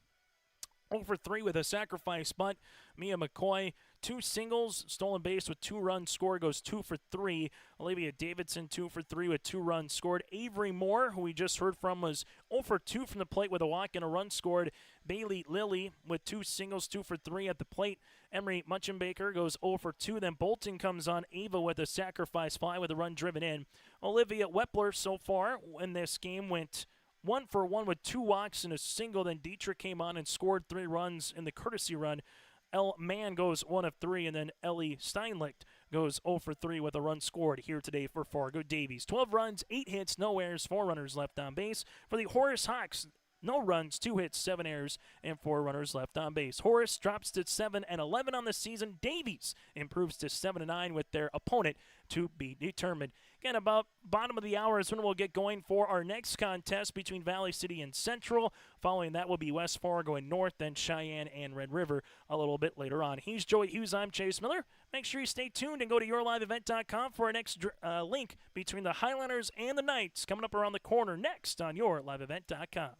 Speaker 2: 0 for 3 with a sacrifice bunt. Mia McCoy, 2 singles, stolen base with 2 runs scored, goes 2 for 3. Olivia Davidson, 2 for 3 with 2 runs scored. Avery Moore, who we just heard from, was 0 for 2 from the plate with a walk and a run scored. Bailey Lilly with 2 singles, 2 for 3 at the plate. Emery Munchenbaker goes 0 for 2. Then Bolton comes on. Ava with a sacrifice fly with a run driven in. Olivia Wepler so far in this game went 1 for 1 with 2 walks and a single. Then Dietrich came on and scored 3 runs in the courtesy run. Elle Mann goes 1 of 3, and then Ellie Steinlicht goes 0 for 3 with a run scored here today for Fargo Davies. 12 runs, 8 hits, no errors, 4 runners left on base. For the Horace Hawks, no runs, 2 hits, 7 errors, and 4 runners left on base. Horace drops to 7-11 on the season. Davies improves to 7-9 with their opponent to be determined. Again, about bottom of the hour is when we'll get going for our next contest between Valley City and Central. Following that will be West Fargo and North, then Cheyenne and Red River a little bit later on. He's Joey Hughes. I'm Chase Miller. Make sure you stay tuned and go to yourliveevent.com for our next link between the Highlanders and the Knights coming up around the corner next on yourliveevent.com.